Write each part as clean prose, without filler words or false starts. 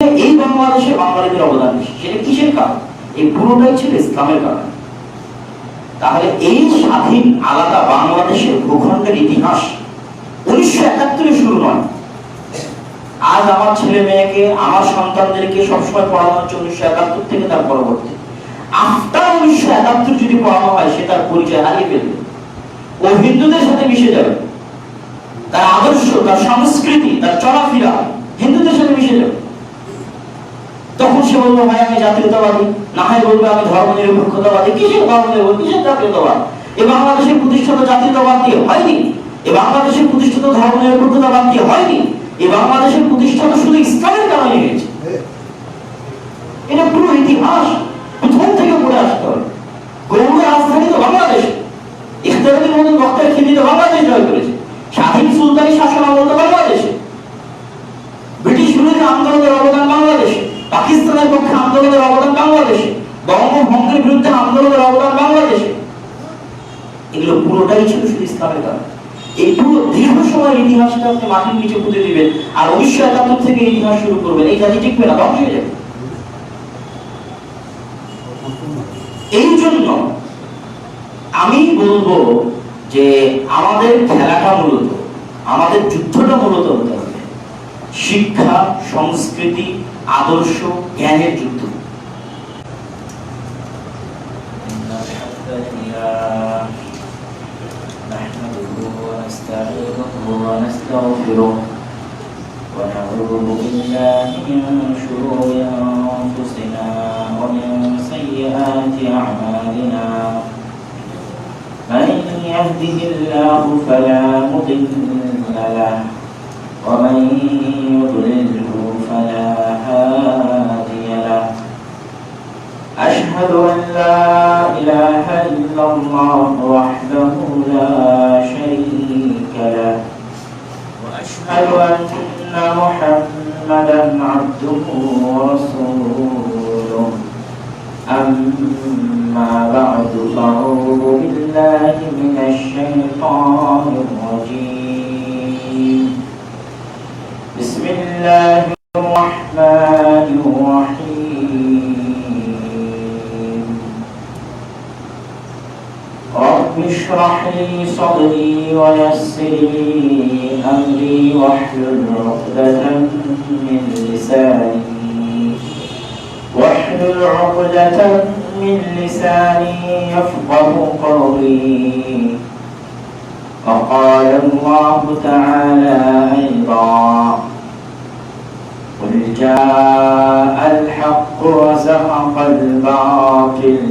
এই বাংলাদেশে বাঙালিদের অবদান বেশি। সেটা কিসের কারণ? এই পুরোটাই ছিল ইসলামের কারণে। তাহলে এই স্বাধীন আলাদা বাংলাদেশের ভূখণ্ডের ইতিহাস 1971 শুরু নয়। আজ আমার ছেলে মেয়েকে, আমার সন্তানদেরকে সবসময় পড়ানো হচ্ছে 1971 থেকে তার পরবর্তী। আফটার 1971 যদি পড়ানো হয়, সে তার পরিচয় হারিয়ে ফেলবে, ও হিন্দুদের সাথে মিশে যাবে, তার আদর্শ, তার সংস্কৃতি, তার চলাফেরা হিন্দুদের সাথে মিশে যাবে। তখন সে বলবো ভাই আমি জাতীয়তাবাদী, না হয় বলবে আমি ধর্ম নিরপেক্ষতাবাদী। কিসের ধর্ম নিরপেক্ষ, কিসের জাতীয়তাবাদ? এই বাংলাদেশের প্রতিষ্ঠিত জাতীয়তাবাদ দিয়ে হয়নি, এই বাংলাদেশের প্রতিষ্ঠিত ধর্ম নিরপেক্ষতাবাদ দিয়ে হয়নি, এই বাংলাদেশের প্রতিষ্ঠাতা শুধু ইসলামের কারণে হয়েছে। এটা পুরো ইতিহাস প্রথম থেকে পড়ে আসতে হবে। গৌড়ের রাজধানী তো বাংলাদেশ, ইখতিয়ারুদ্দিন মতিন বক্তার খিদিতে বাংলাদেশ জয় করেছে, স্বাধীন সুলতানি শাসন আমল বাংলাদেশে, ব্রিটিশ বিরোধী আন্দোলনের অবদান বাংলাদেশে, পাকিস্তানের পক্ষে আন্দোলনের অবদান বাংলাদেশে, বঙ্গভঙ্গের বিরুদ্ধে আন্দোলনের অবদান বাংলাদেশে। এগুলো পুরোটাই ছিল শুধু ইসলামের কারণে। এই পুরো দীর্ঘ সময়ের ইতিহাসটা আপনি মাটির নিচে পুঁতে দিবেন, আর 1971 থেকে ইতিহাস শুরু করবেন, এই জাতি টিকবে না, ধ্বংস হয়ে যাবে। এই জন্য আমি বলবো যে আমাদের খেলাটা মূলত, আমাদের যুদ্ধটা মূলত হতে হবে শিক্ষা, সংস্কৃতি, আদর্শ, জ্ঞানের যুদ্ধ। ونعوذ بالله من شرور أنفسنا ومن سيئات أعمالنا من يهده الله فلا مضل له ومن يضلله فلا هادي له أشهد أن لا إله إلا الله وحده لا شريك له وأشهد أن محمدا عبده ورسوله أما بعد فأعوذ بالله من الشيطان الرجيم بسم الله الرحمن الرحيم رب اشرح لي صدري ويسر لي أمري واحلل عقدة من لساني يفقه قولي. وقال الله تعالى أيضا قل جاء الحق وزهق الباطل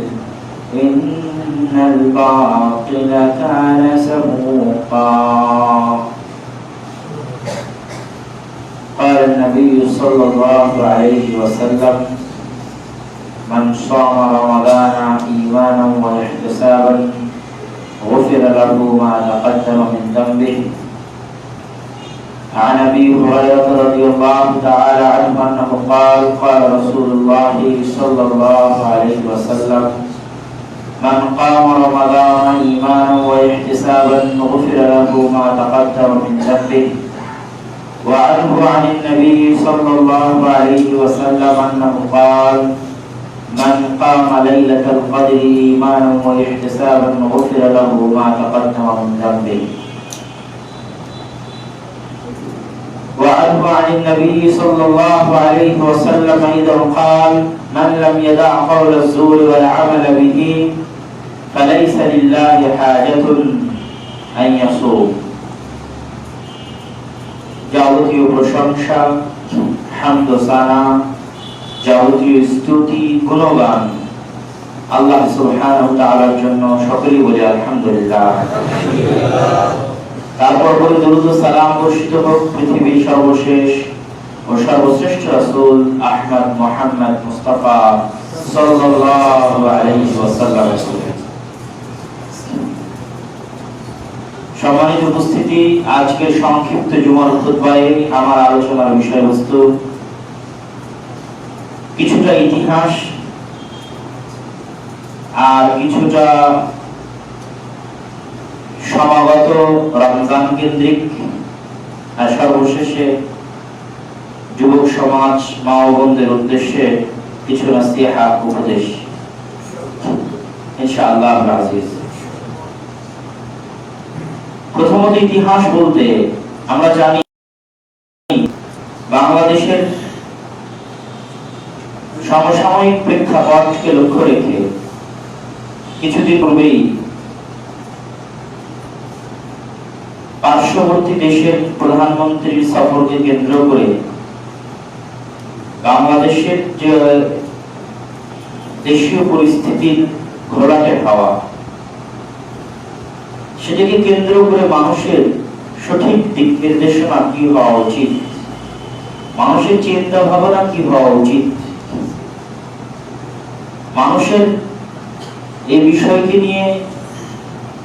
إن الباطل كان زهوقا. قال النبي صلى الله عليه وسلم من صام رمضان إيمانا واحتسابا غفر له ما تقدم من ذنبه. عن أبي هريرة رضي الله تعالى عنه أنه قال قال رسول الله صلى الله عليه وسلم من قام رمضان إيمانا واحتسابا غفر له ما تقدم من ذنبه. وعنه عن النبي صلى الله عليه وسلم أنه قال من قام ليلة القدر إيمانا واحتسابا غفر له ما تقدم من ذنبه. وعنه عن النبي صلى الله عليه وسلم أيضا قال من لم يدع قول الزور والعمل به فليس لله حاجة أن يصوم. যাবতীয় প্রশংসা, হামদ ও সানা, যাবতীয় স্তুতি, গুণগান আল্লাহ সুবহানাহু ওয়া তাআলার জন্য। সকলেই বলি আলহামদুলিল্লাহ। তারপর বলে দরুদ ও সালাম বর্ষিত হোক পৃথিবীর সর্বশেষ ও সর্বশ্রেষ্ঠ রাসূল আহমদ মুহাম্মদ মুস্তাফা সাল্লাল্লাহু আলাইহি ওয়াসাল্লাম। সম্মানিত উপস্থিতি, আজকের সংক্ষিপ্ত জুমার খুতবায় আমার আলোচনার বিষয়বস্তু কিছুটা ইতিহাস আর কিছুটা সমাগত রমজান কেন্দ্রিক আর সর্বশেষে যুবক সমাজ মা ও বোনদের উদ্দেশ্যে কিছু নসিহত উপদেশ ইনশাআল্লাহ আজিজ। প্রথমত ইতিহাস বলতে আমরা জানি বাংলাদেশের সমসাময়িক প্রেক্ষাপটকে লক্ষ্য রেখে কিছুদিন পূর্বেই পার্শ্ববর্তী দেশের প্রধানমন্ত্রীর সফরকে কেন্দ্র করে বাংলাদেশের যে দেশীয় পরিস্থিতির ঘোলাটে হাওয়া, সেটাকে কেন্দ্র করে মানুষের সঠিক দিক নির্দেশনা কি হওয়া উচিত, মানুষের চিন্তা ভাবনা কি হওয়া উচিত, মানুষের এই বিষয়কে নিয়ে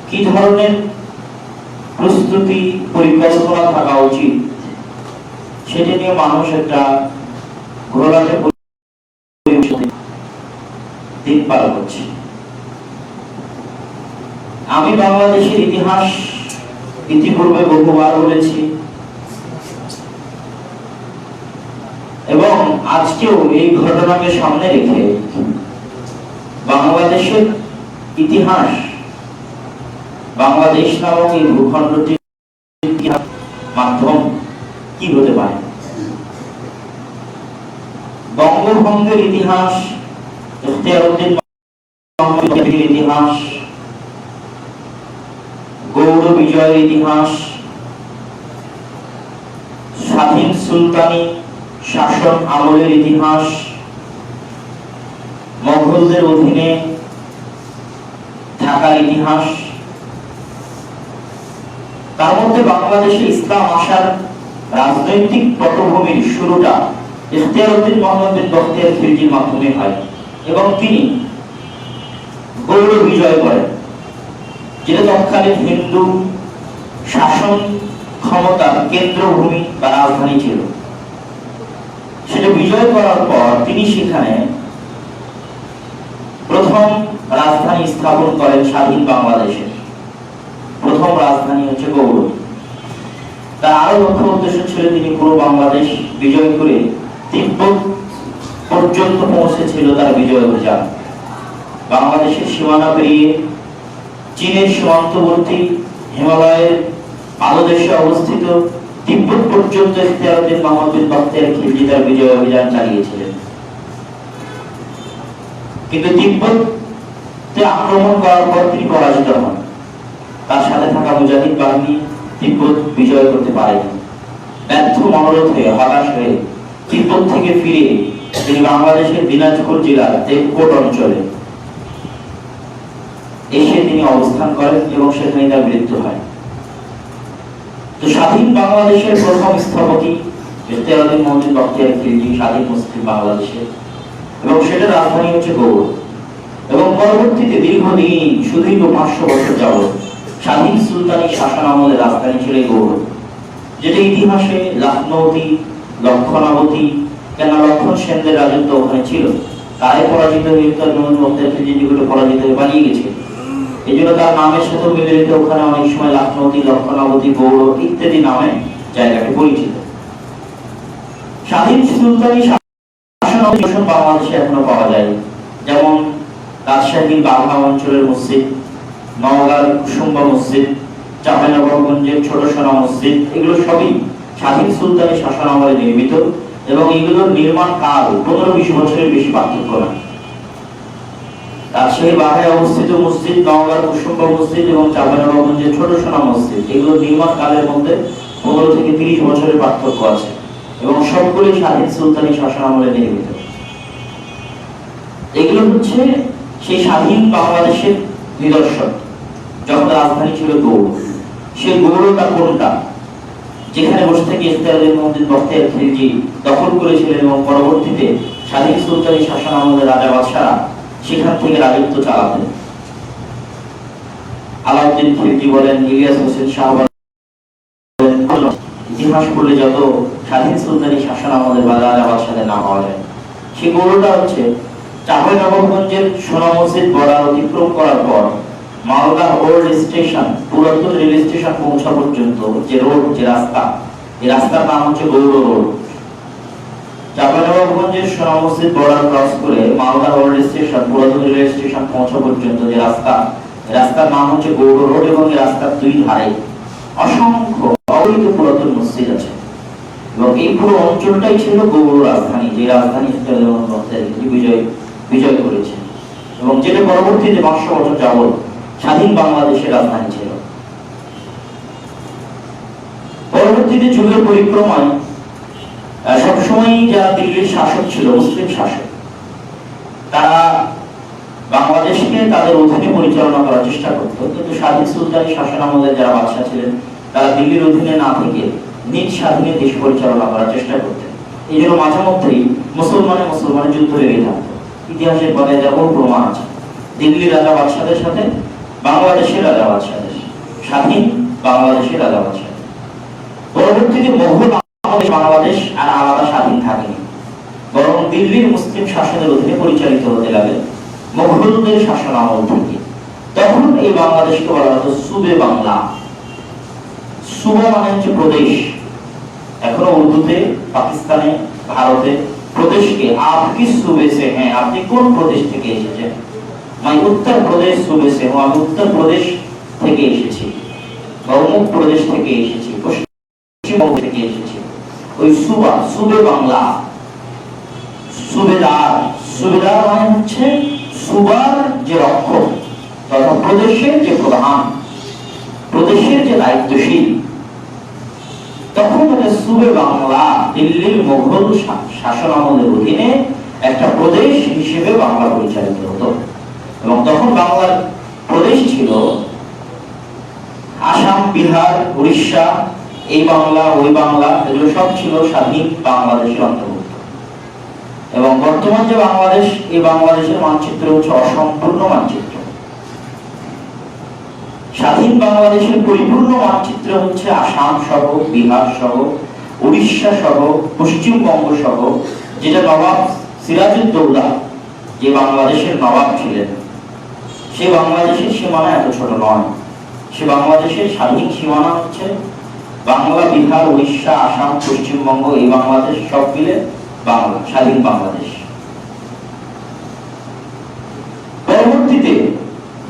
কি ধরনের প্রস্তুতি পরিকল্পনা থাকা উচিত, সেটা নিয়ে মানুষ একটা ঘোলাটে দিন পার করছে। আমি বাংলাদেশের ইতিহাস ইতিপূর্বে বহুবার বলেছি এবং আজকেও এই ঘটনাকে সামনে রেখে বাংলাদেশের ইতিহাস, বাংলাদেশ নামক এই ভূখণ্ডটির মাধ্যম কি হতে পারে। বঙ্গভঙ্গের ইতিহাস, ইখতিয়ারউদ্দিন মোহাম্মদের ইতিহাস, গৌড় বিজয়ের ইতিহাস, স্বাধীন সুলতানি শাসন আমলের ইতিহাস, মোগলদের অধীনে থাকার ইতিহাস, তার মধ্যে বাংলাদেশে ইসলাম আসার রাজনৈতিক পটভূমির শুরুটা ইখতিয়ারউদ্দিন মোহাম্মদ বিন বখতিয়ার খিলজির মাধ্যমে হয় এবং তিনি গৌড় বিজয় করেন, যেটা তৎকালীন হিন্দু শাসন ক্ষমতার কেন্দ্রভূমি বা রাজধানী ছিল। সেটা বিজয় করার পর তিনি সেখানে প্রথম রাজধানী স্থাপন করেন স্বাধীন বাংলাদেশের। প্রথম রাজধানী হচ্ছে গৌড়। তার আরো লক্ষ্য উদ্দেশ্য ছিল তিনি পুরো বাংলাদেশ বিজয় করে তিব্বত পর্যন্ত পৌঁছেছিল তার বিজয় অভিযান। বাংলাদেশের সীমানা পেরিয়ে চীনের সীমান্তবর্তী হিমালয়ের পাদদেশে অবস্থিত তিব্বত পর্যন্ত ইখতিয়ারউদ্দিন মোহাম্মদ বিন বখতিয়ার খিলজি তার বিজয় অভিযান চালিয়েছিলেন। কিন্তু তিব্বতে আক্রমণ করার পর তিনি পরাজিত হন। তার সাথে থাকা মুজাহিদ বাহিনী তিব্বত বিজয় করতে পারেনি। ব্যর্থ মনোরথ হয়ে, হতাশ হয়ে তিব্বত থেকে ফিরে তিনি বাংলাদেশের দিনাজপুর জেলার দেবকোট অঞ্চলে এসে তিনি অবস্থান করেন এবং সেখানে তার মৃত্যু হয়। তো স্বাধীন বাংলাদেশের প্রথম স্থপতি ইখতিয়ারউদ্দিন মোহাম্মদ বিন বখতিয়ার খিলজি, স্বাধীন মুসলিম বাংলাদেশের, এবং সেটা রাজধানী হচ্ছে গৌড়। এবং পরবর্তীতে দীর্ঘদিন সুদীর্ঘ 500 বছর যাবত স্বাধীন সুলতানি শাসন আমলের রাজধানী ছিল গৌড়, যেটা ইতিহাসে লখনৌতি, লক্ষণাবতী, কেন লক্ষণ সেনদের রাজত্ব ওখানে ছিল। তারাই পরাজিত হয়ে মোহাম্মদ বখতিয়ার খিলজি যেগুলো পরাজিত হয়ে পালিয়ে গেছে, এই জন্য তার নামের সাথে মিলে রেখে ওখানে অনেক সময় লখনৌতি, লক্ষণাবতী, গৌড় ইত্যাদি নামে জায়গাটি পরিচিত। স্বাধীন সুলতানি শাসন বাংলাদেশে এখনো পাওয়া যায়, যেমন রাজশাহীর বাঘা অঞ্চলের মসজিদ, নওগাঁর কুসুম্বা মসজিদ, চাঁপাইনবাবগঞ্জের ছোট সোনা মসজিদ, এগুলো সবই স্বাধীন সুলতানি শাসন আমলে নির্মিত এবং এগুলোর নির্মাণ কাল 15-20 বছরের বেশি পার্থক্য না। রাজশাহী বাঘায় অবস্থিত মসজিদ, নওগাঁর কুসুম্বা মসজিদ এবং চাঁপাইনবাবগঞ্জের ছোট সোনা মসজিদ, এগুলোর নির্মাণ কালের মধ্যে 15 থেকে 30 বছরের পার্থক্য আছে এবং সবগুলি স্বাধীন সুলতানি শাসন আমলে নির্মিত। এগুলো হচ্ছে সেই স্বাধীন বাংলাদেশের নিদর্শন। যখন রাজধানী ছিল গৌড়, সেই গৌড়টা কোনটা, যেখানে বসে থেকে ইখতিয়ারউদ্দিন মোহাম্মদ বিন বখতিয়ার খিলজি দখল করেছিলেন এবং পরবর্তীতে স্বাধীন সুলতানি শাসন আমলের রাজা বাদশাহরা সেখান থেকে রাজত্ব চালাতেন। আলাউদ্দিন খিলজি বলেন, ইলিয়াস হোসেন শাহ বলেন, ইতিহাস পড়লে যত স্বাধীন সুলতানি শাসন আমলের রাজা বাদশাহদের নাম পাওয়া যায়। সেই গৌড়টা হচ্ছে চাঁপাইনবাবগঞ্জের সোনা মসজিদ বর্ডার অতিক্রম করার পর মালদা ওল্ড স্টেশন, পুরাতন রেল স্টেশন পৌঁছা পর্যন্ত যে রোড, যে রাস্তা, এই রাস্তার নাম হচ্ছে গৌড় রোড। চাঁপাইনবাবগঞ্জের সোনা মসজিদ বর্ডার ক্রস করে মালদা ওল্ড স্টেশন পুরাতন রেলওয়ে স্টেশন পৌঁছা পর্যন্ত যে রাস্তার নাম হচ্ছে গৌড় রোড, এবং এই রাস্তার দুই ধারে অসংখ্য অবৈধ পুরাতন মসজিদ আছে, এবং এই পুরো অঞ্চলটাই ছিল গৌড় রাজধানী, যে রাজধানী বিজয় করেছে, এবং যেটা পরবর্তীতে 500 বছর যাবত স্বাধীন বাংলাদেশের রাজধানী ছিল। পরবর্তীতে যুগের পরিক্রমায় সবসময় যারা দিল্লির শাসক ছিল, মুসলিম শাসক, তারা বাংলাদেশকে তাদের অধীনে পরিচালনা করার চেষ্টা করত, কিন্তু স্বাধীন সুলতানি শাসন আমলের যারা বাদশা ছিলেন তারা দিল্লির অধীনে না থেকে নিজ স্বাধীনে দেশ পরিচালনা করার চেষ্টা করতেন। এই জন্য মাঝে মধ্যেই মুসলমানের যুদ্ধ লেগে থাকত। ইতিহাসের পথে যা বহু প্রমাণ আছে, দিল্লির রাজা বাদশাদের সাথে বাংলাদেশের রাজা বাদশাদের, স্বাধীন বাংলাদেশের রাজা বাদশাদের। পরবর্তীতে মোগল বাংলাদেশ আর আলাদা স্বাধীন থাকেনি, বরং দিল্লির মুসলিম শাসনের অধীনে পরিচালিত হতে লাগে মোগলদের শাসন আমল থেকে। তখন এই বাংলাদেশকে বলা হতো সুবে বাংলা। সুবা মানে হচ্ছে প্রদেশ। এখনো উর্দুতে, পাকিস্তানে, ভারতে প্রদেশকে আপকি সুবে সে হ্যাঁ, আপনি কোন প্রদেশ থেকে এসেছেন, আমি উত্তর প্রদেশ সুবে সে হ্যাঁ, আমি উত্তর প্রদেশ থেকে এসেছি, বা অমুক প্রদেশ থেকে এসেছি, পশ্চিমবঙ্গ থেকে এসেছি। ওই সুবা, সুবে বাংলা। সুবেদার মানে হচ্ছে সুবার যে রক্ষক তথা প্রদেশের যে প্রধান, প্রদেশের যে দায়িত্বশীল। তখন সুবে বাংলা দিল্লির মোগল শাসন আমলের অধীনে একটা প্রদেশ হিসেবে বাংলা পরিচালিত হতো, এবং তখন বাংলার প্রদেশ ছিল আসাম, বিহার, উড়িষ্যা, এই বাংলা, ওই বাংলা, এগুলো সব ছিল স্বাধীন বাংলাদেশের অন্তর্ভুক্ত। এবং বর্তমান যে বাংলাদেশ, এই বাংলাদেশের মানচিত্র হচ্ছে অসম্পূর্ণ মানচিত্র। স্বাধীন বাংলাদেশের পরিপূর্ণ মানচিত্র হচ্ছে আসাম সহ, বিহার সহ, উড়িষ্যা সহ, পশ্চিমবঙ্গ সহ, যেটা নবাব সিরাজউদ্দৌলা যে বাংলাদেশের নবাব ছিলেন, সেই বাংলাদেশের সীমানা এত ছোট নয়। সে বাংলাদেশের স্বাধীন সীমানা হচ্ছে বাংলা, বিহার, উড়িষ্যা, আসাম, পশ্চিমবঙ্গ, এই বাংলাদেশ সব মিলে বাংলা, স্বাধীন বাংলাদেশ। পরবর্তীতে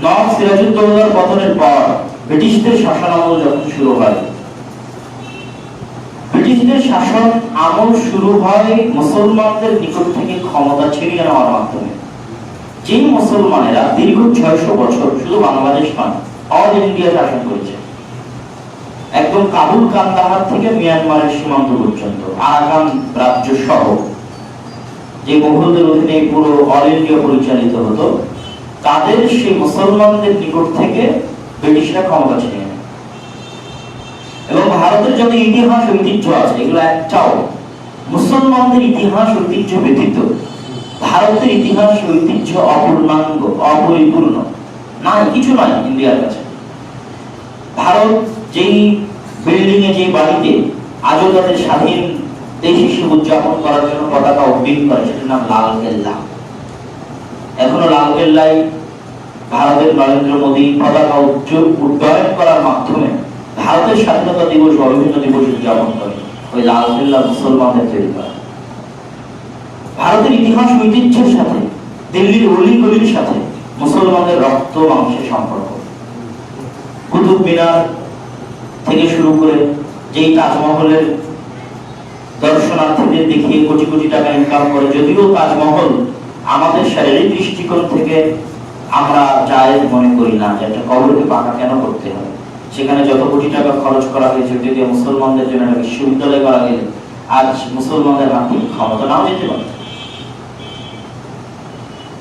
নবাব সিরাজউদ্দৌলার পতনের পর ব্রিটিশদের শাসন আমল যখন শুরু হয়, ব্রিটিশদের শাসন আমল শুরু হয় মুসলমানদের নিকট থেকে ক্ষমতা ছিনিয়ে নেওয়ার মাধ্যমে। যে মুসলমানেরা দীর্ঘ 600 বছর শুধু বাংলাদেশ নয়, অল ইন্ডিয়া শাসন করেছে, একদম কাবুল, কান্দাহার থেকে মিয়ানমারের সীমান্ত পর্যন্ত, আরাকান রাজ্য সহ, যে মোগলদের অধীনে পুরো অল ইন্ডিয়া পরিচালিত হতো, তাদের সেই মুসলমানদের নিকট থেকে ব্রিটিশরা ক্ষমতা ছিনিয়ে নেয়। এবং ভারতের যত ইতিহাস ঐতিহ্য আছে, এগুলো একটাও মুসলমানদের ইতিহাস ঐতিহ্য ব্যতীত ভারতের ইতিহাস ঐতিহ্য অপূর্ণাঙ্গ, অপরিপূর্ণ, নাই, কিছু নয় ইন্ডিয়ার কাছে। ভারত যেই বিল্ডিং এ, যে বাড়িতে আজও তাদের স্বাধীন দেশ হিসেবে উদযাপন করার জন্য পতাকা উড্ডীন করে, সেটার নাম লালকেল্লা। এখনো লালকেল্লায় ভারতের নরেন্দ্র মোদী পতাকা উড্ডয়ন করার মাধ্যমে ভারতের স্বাধীনতা দিবস বা বিভিন্ন দিবস উদযাপন করে। ওই লালকেল্লা মুসলমানদের তৈরি করা। ভারতের ইতিহাস ঐতিহ্যের সাথে, দিল্লির অলি গলির সাথে মুসলমানদের রক্ত মাংসের সম্পর্ক। কুতুব মিনার থেকে শুরু করে যেই তাজমহলের দর্শনার্থীদের দেখিয়ে কোটি কোটি টাকা ইনকাম করে, যদিও তাজমহল আমাদের শারীরিক দৃষ্টিকোণ থেকে আমরা জায়েজ মনে করি না, যে একটা কবরকে পাকা কেন করতে হবে। সেখানে যত কোটি টাকা খরচ করা হয়েছে, যদি মুসলমানদের জন্য একটা বিশ্ববিদ্যালয় করা গেলে আজ মুসলমানদের হাতে ক্ষমতা নাও যেতে পারে।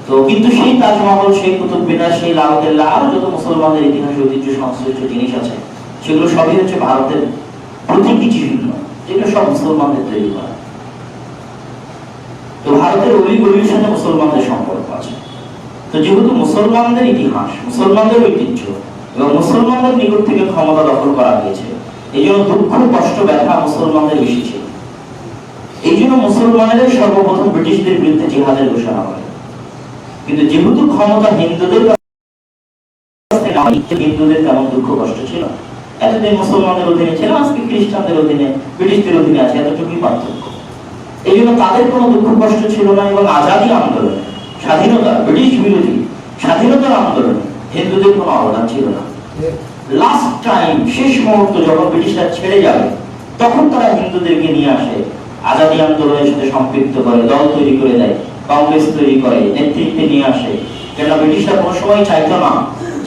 তো কিন্তু সেই তাজমহল, সেই কুতুব মিনার, সেই লালকেল্লা, আরো যত মুসলমানদের ইতিহাস ঐতিহ্য সংশ্লিষ্ট জিনিস আছে, সেগুলো সবই হচ্ছে ভারতের প্রতীকী চিহ্ন, যেগুলো সব মুসলমানদের তৈরি করা। তো ভারতের অলি গলির সাথে মুসলমানদের সম্পর্ক আছে। তো যেহেতু মুসলমানদের ইতিহাস, মুসলমানদের ঐতিহ্য এবং মুসলমানদের নিকট থেকে ক্ষমতা দখল করা হয়েছে, এই জন্য দুঃখ, কষ্ট, ব্যথা মুসলমানদের বেশি ছিল। এই জন্য মুসলমানেরা সর্বপ্রথম ব্রিটিশদের বিরুদ্ধে জিহাদের ঘোষণা করে। কিন্তু যেহেতু ক্ষমতা হিন্দুদের হিন্দুদের তেমন দুঃখ কষ্ট ছিল, এতদিন মুসলমানদের অধীনে ছিল, আজকে খ্রিস্টানদের অধীনে, ব্রিটিশদের অধীনে আছে, এতটুকুই পার্থক্য। এই জন্য তাদের কোনো দুঃখ কষ্ট ছিল না। এবং আজাদী আন্দোলন, স্বাধীনতা, ব্রিটিশ বিরোধী স্বাধীনতার আন্দোলনে হিন্দুদের কোনো অবদান ছিল না। লাস্ট টাইম, শেষ মুহূর্ত যখন ব্রিটিশরা ছেড়ে যাবে, তখন তারা হিন্দুদেরকে নিয়ে আসে, আজাদী আন্দোলনের সাথে সম্পৃক্ত করে, দল তৈরি করে দেয়, কংগ্রেস তৈরি করে, নেতৃত্বে নিয়ে আসে। কেন ব্রিটিশরা কোনো সময় চাইতো না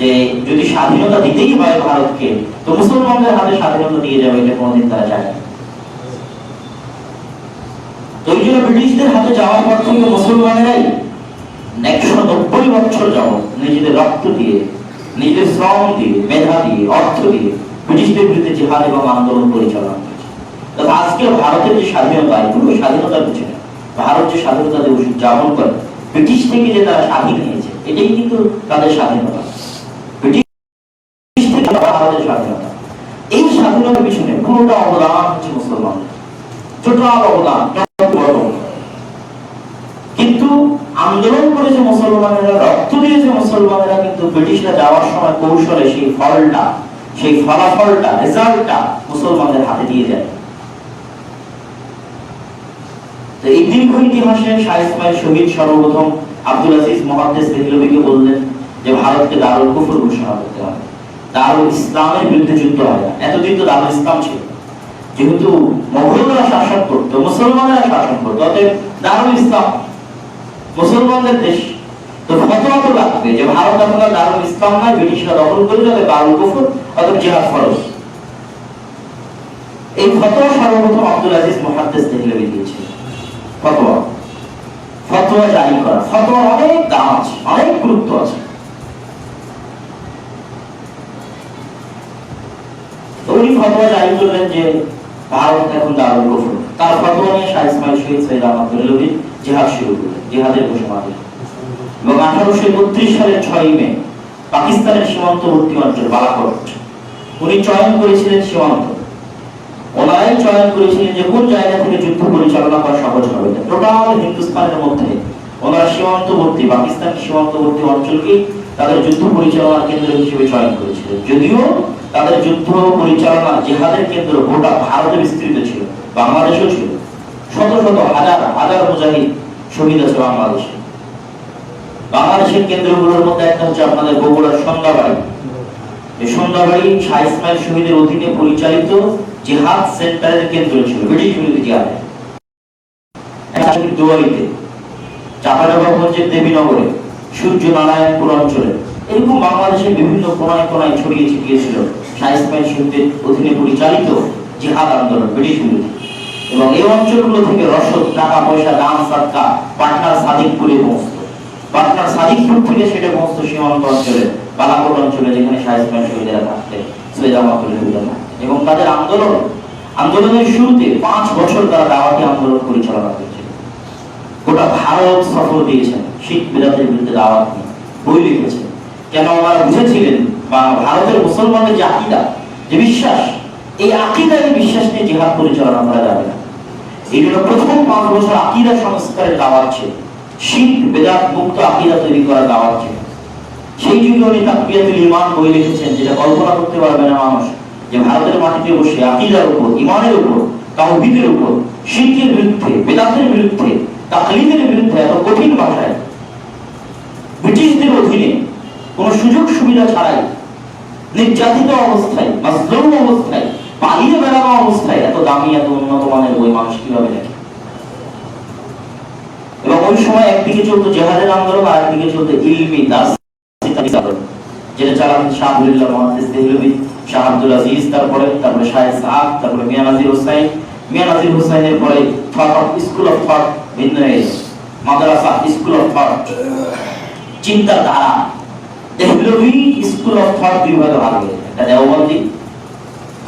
যে যদি স্বাধীনতা দিতেই হয় ভারতকে, তো মুসলমানদের হাতে স্বাধীনতা দিয়ে যাবে, এটা কোনোদিন তারা চায় না। তো এই জন্য ব্রিটিশদের হাতে যাওয়ার পর থেকে মুসলমানেরাই 190 বছর যাবত নিজেদের রক্ত দিয়ে, নিজেদের শ্রম দিয়ে, মেধা দিয়ে, অর্থ দিয়ে ব্রিটিশদের বিরুদ্ধে জিহাদ এবং আন্দোলন পরিচালনা করেছে। তবে আজকে ভারতের যে স্বাধীনতা, এগুলো স্বাধীনতার পিছনে ভারত যে স্বাধীনতা দিবস উদযাপন করে, ব্রিটিশ থেকে যে তারা স্বাধীন হয়েছে, এটাই কিন্তু তাদের স্বাধীনতা। ব্রিটিশ থেকে ভারতের স্বাধীনতা, এই স্বাধীনতার পিছনে পুরোটা অবদান হচ্ছে মুসলমানদের, টোটাল অবদান। কিন্তু আন্দোলন করেছে মুসলমানেরা, রক্ত দিয়েছে মুসলমানেরা, কিন্তু ব্রিটিশরা যাওয়ার সময় কৌশলে সেই ফলটা, সেই ফলাফলটা, রেজাল্টটা মুসলমানদের হাতে দিয়ে যায়। তো এই দীর্ঘ ইতিহাসে শাহ ইসমাইল শহীদ সর্বপ্রথম আব্দুল আজিজ মুহাদ্দিস দেহলভিকে বললেন যে ভারতকে দারুল কুফর ঘোষণা করতে হবে, দারুল ইসলামের বিরুদ্ধে যুদ্ধ হয় না। এতদিন তো দারুল ইসলাম ছিল, যেহেতু মুঘলরা শাসন করতো, মুসলমানেরা শাসন করতো, অতএব দারুল ইসলাম মুসলমানদের দেশ। তো ফতোয়া তো লাগবে যে ভারত এখন দারুল ইসলাম নয়, ব্রিটিশরা দখল করে যাবে, দারুল কুফর, অতএব জিহাদ ফরজ। এই ফতোয়া সর্বপ্রথম আব্দুল আজিজ মুহাদ্দিস দেহলভি দিয়েছিলেন। ফতোয়া জারি করা, ফতোয়া অনেক দাম আছে, অনেক গুরুত্ব আছে। উনি ফতোয়া জারি করলেন যে ভারত এখন দারুল কুফর। তার ফতোয়া নিয়ে শাহ ইসমাইল শহীদ সৈয়দ আহমদ দেহলভি জিহাদ শুরু করলেন, জিহাদের ঘোষণা দিলেন। এবং 1832 সালের 6 মে পাকিস্তানের সীমান্তবর্তী অঞ্চল বালাকোট উনি চয়ন করেছিলেন সীমান্ত। ওনারাই চয়ন করেছিলেন যে কোন জায়গা থেকে যুদ্ধ পরিচালনা করা সহজ হবে। টোটাল হিন্দুস্তানের মধ্যে ওনারা সীমান্তবর্তী, পাকিস্তান সীমান্তবর্তী অঞ্চলকে তাদের যুদ্ধ পরিচালনার কেন্দ্র হিসেবে চয়ন করেছিলেন। যদিও তাদের যুদ্ধ পরিচালনা জিহাদের কেন্দ্র গোটা ভারতে বিস্তৃত ছিল, বাংলাদেশেও ছিল। শত শত হাজার হাজার মুজাহিদ শহীদ আছে বাংলাদেশে। বাংলাদেশের কেন্দ্রগুলোর মধ্যে একটা হচ্ছে আপনাদের বগুড়ার সন্ধ্যাবাড়ি। এই সন্ধ্যাবাড়ি শাহ ইসমাইল শহীদের অধীনে পরিচালিত জিহাদ সেন্টারের কেন্দ্র ছিল, ব্রিটিশ বিরোধী জিহাদে। দুয়ারিতে, চাঁপাডাঙ্গাগঞ্জের দেবীনগরে, সূর্যনারায়ণপুর অঞ্চলে, এরকম বাংলাদেশের বিভিন্ন কোনায় কোনায় ছড়িয়ে ছিটিয়ে ছিল শাহ ইসমাইল শহীদের অধীনে পরিচালিত জিহাদ আন্দোলন, ব্রিটিশ বিরোধী। এবং এই অঞ্চলগুলো থেকে রসদ, টাকা পয়সা, দান সাদকা পাটনার সাদিকপুরে পৌঁছতো। পাটনার সাদিকপুর থেকে সেটা পৌঁছতো সীমান্ত অঞ্চলে, বালাকোট অঞ্চলে, যেখানে শাহ ইসমাইল শহীদেরা থাকতেন, সৈয়দ আহমদ দেহলভিরা থাকতেন। এবং তাদের আন্দোলনের শুরুতে 5 বছর তারা দাওয়াতি আন্দোলন পরিচালনা করেছিল। গোটা ভারত সফর দিয়েছেন, শিখ বিদাতের বিরুদ্ধে দাওয়াত নিয়ে বই লিখেছেন। কেন ওনারা বুঝেছিলেন বা ভারতের মুসলমানদের যে আকীদা, যে বিশ্বাস, এই আকীদা, এই বিশ্বাস নিয়ে জিহাদ পরিচালনা করা যাবে না। এই জন্য প্রথম 5 বছর আকীদা সংস্কারের দাওয়াত ছিল, শিখ বেদাত মুক্ত আকীদা তৈরি করার দাওয়াত ছিল। সেই যুগে উনি তাকবিয়াতুল ঈমান বই লিখেছেন, যেটা কল্পনা করতে পারবে না মানুষ, যে ভারতের মাটিতে বসে আকীদার উপর, ঈমানের উপর, তাওহীদের উপর, শিরকের বিরুদ্ধে, বেদাতের বিরুদ্ধে, তাকলীদের বিরুদ্ধে এত কঠিন ভাষায় ব্রিটিশদের অধীনে কোন সুযোগ সুবিধা ছাড়াই, নির্যাতিত অবস্থায়, মাজলুম অবস্থায়, পালিয়ে বেড়ানো অবস্থায় এত দামি, এত উন্নত মানের বই মানুষ কিভাবে লেখে? এবং ওই সময় একদিকে চলতো জিহাদের আন্দোলন, আর একদিকে চলতো ইলমি দার্সিক আন্দোলন, যেটা চালাতেন শাহ আবদুল্লাহ মুহাদ্দিস দেহলভি, শাহ আব্দুল আজিজ, তারপরে শাহ ইসহাক, তারপরে মিয়া নাজির হোসাইন। মিয়া নাজির হোসাইনের পরে স্কুল অফ থট ভিন্ন হয়েছে, মাদ্রাসা, স্কুল অফ থট, চিন্তাধারা। দেহলভি স্কুল অফ থট বিভাগে ভাগ হয়ে যায়। একটা দেওবন্দি,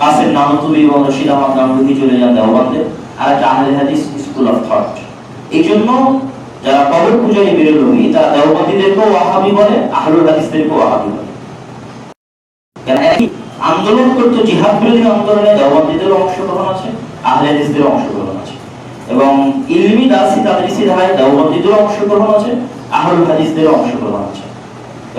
কাসেম নানতুবি এবং রশিদ আহমদ নানতুবি চলে যান দেওবন্দে, আর একটা আহলে হাদিস স্কুল অফ থট। এই জন্য যারা কবর পূজারী বেরলভি, তারা দেওবন্দীদেরকেও ওয়াহাবি বলে, আহলুল হাদিসদেরকেও ওয়াহাবি বলে। কেন একই আন্দোলন করতো, জিহাদ বিরোধী আন্দোলনে দেওবন্দীদেরও অংশগ্রহণ আছে, আহলে হাদিসদেরও অংশগ্রহণ আছে। এবং ইলমি দার্সি তাদরিসি ধারায় দেওবন্দীদেরও অংশগ্রহণ আছে, আহলুল হাদিসদেরও অংশগ্রহণ আছে।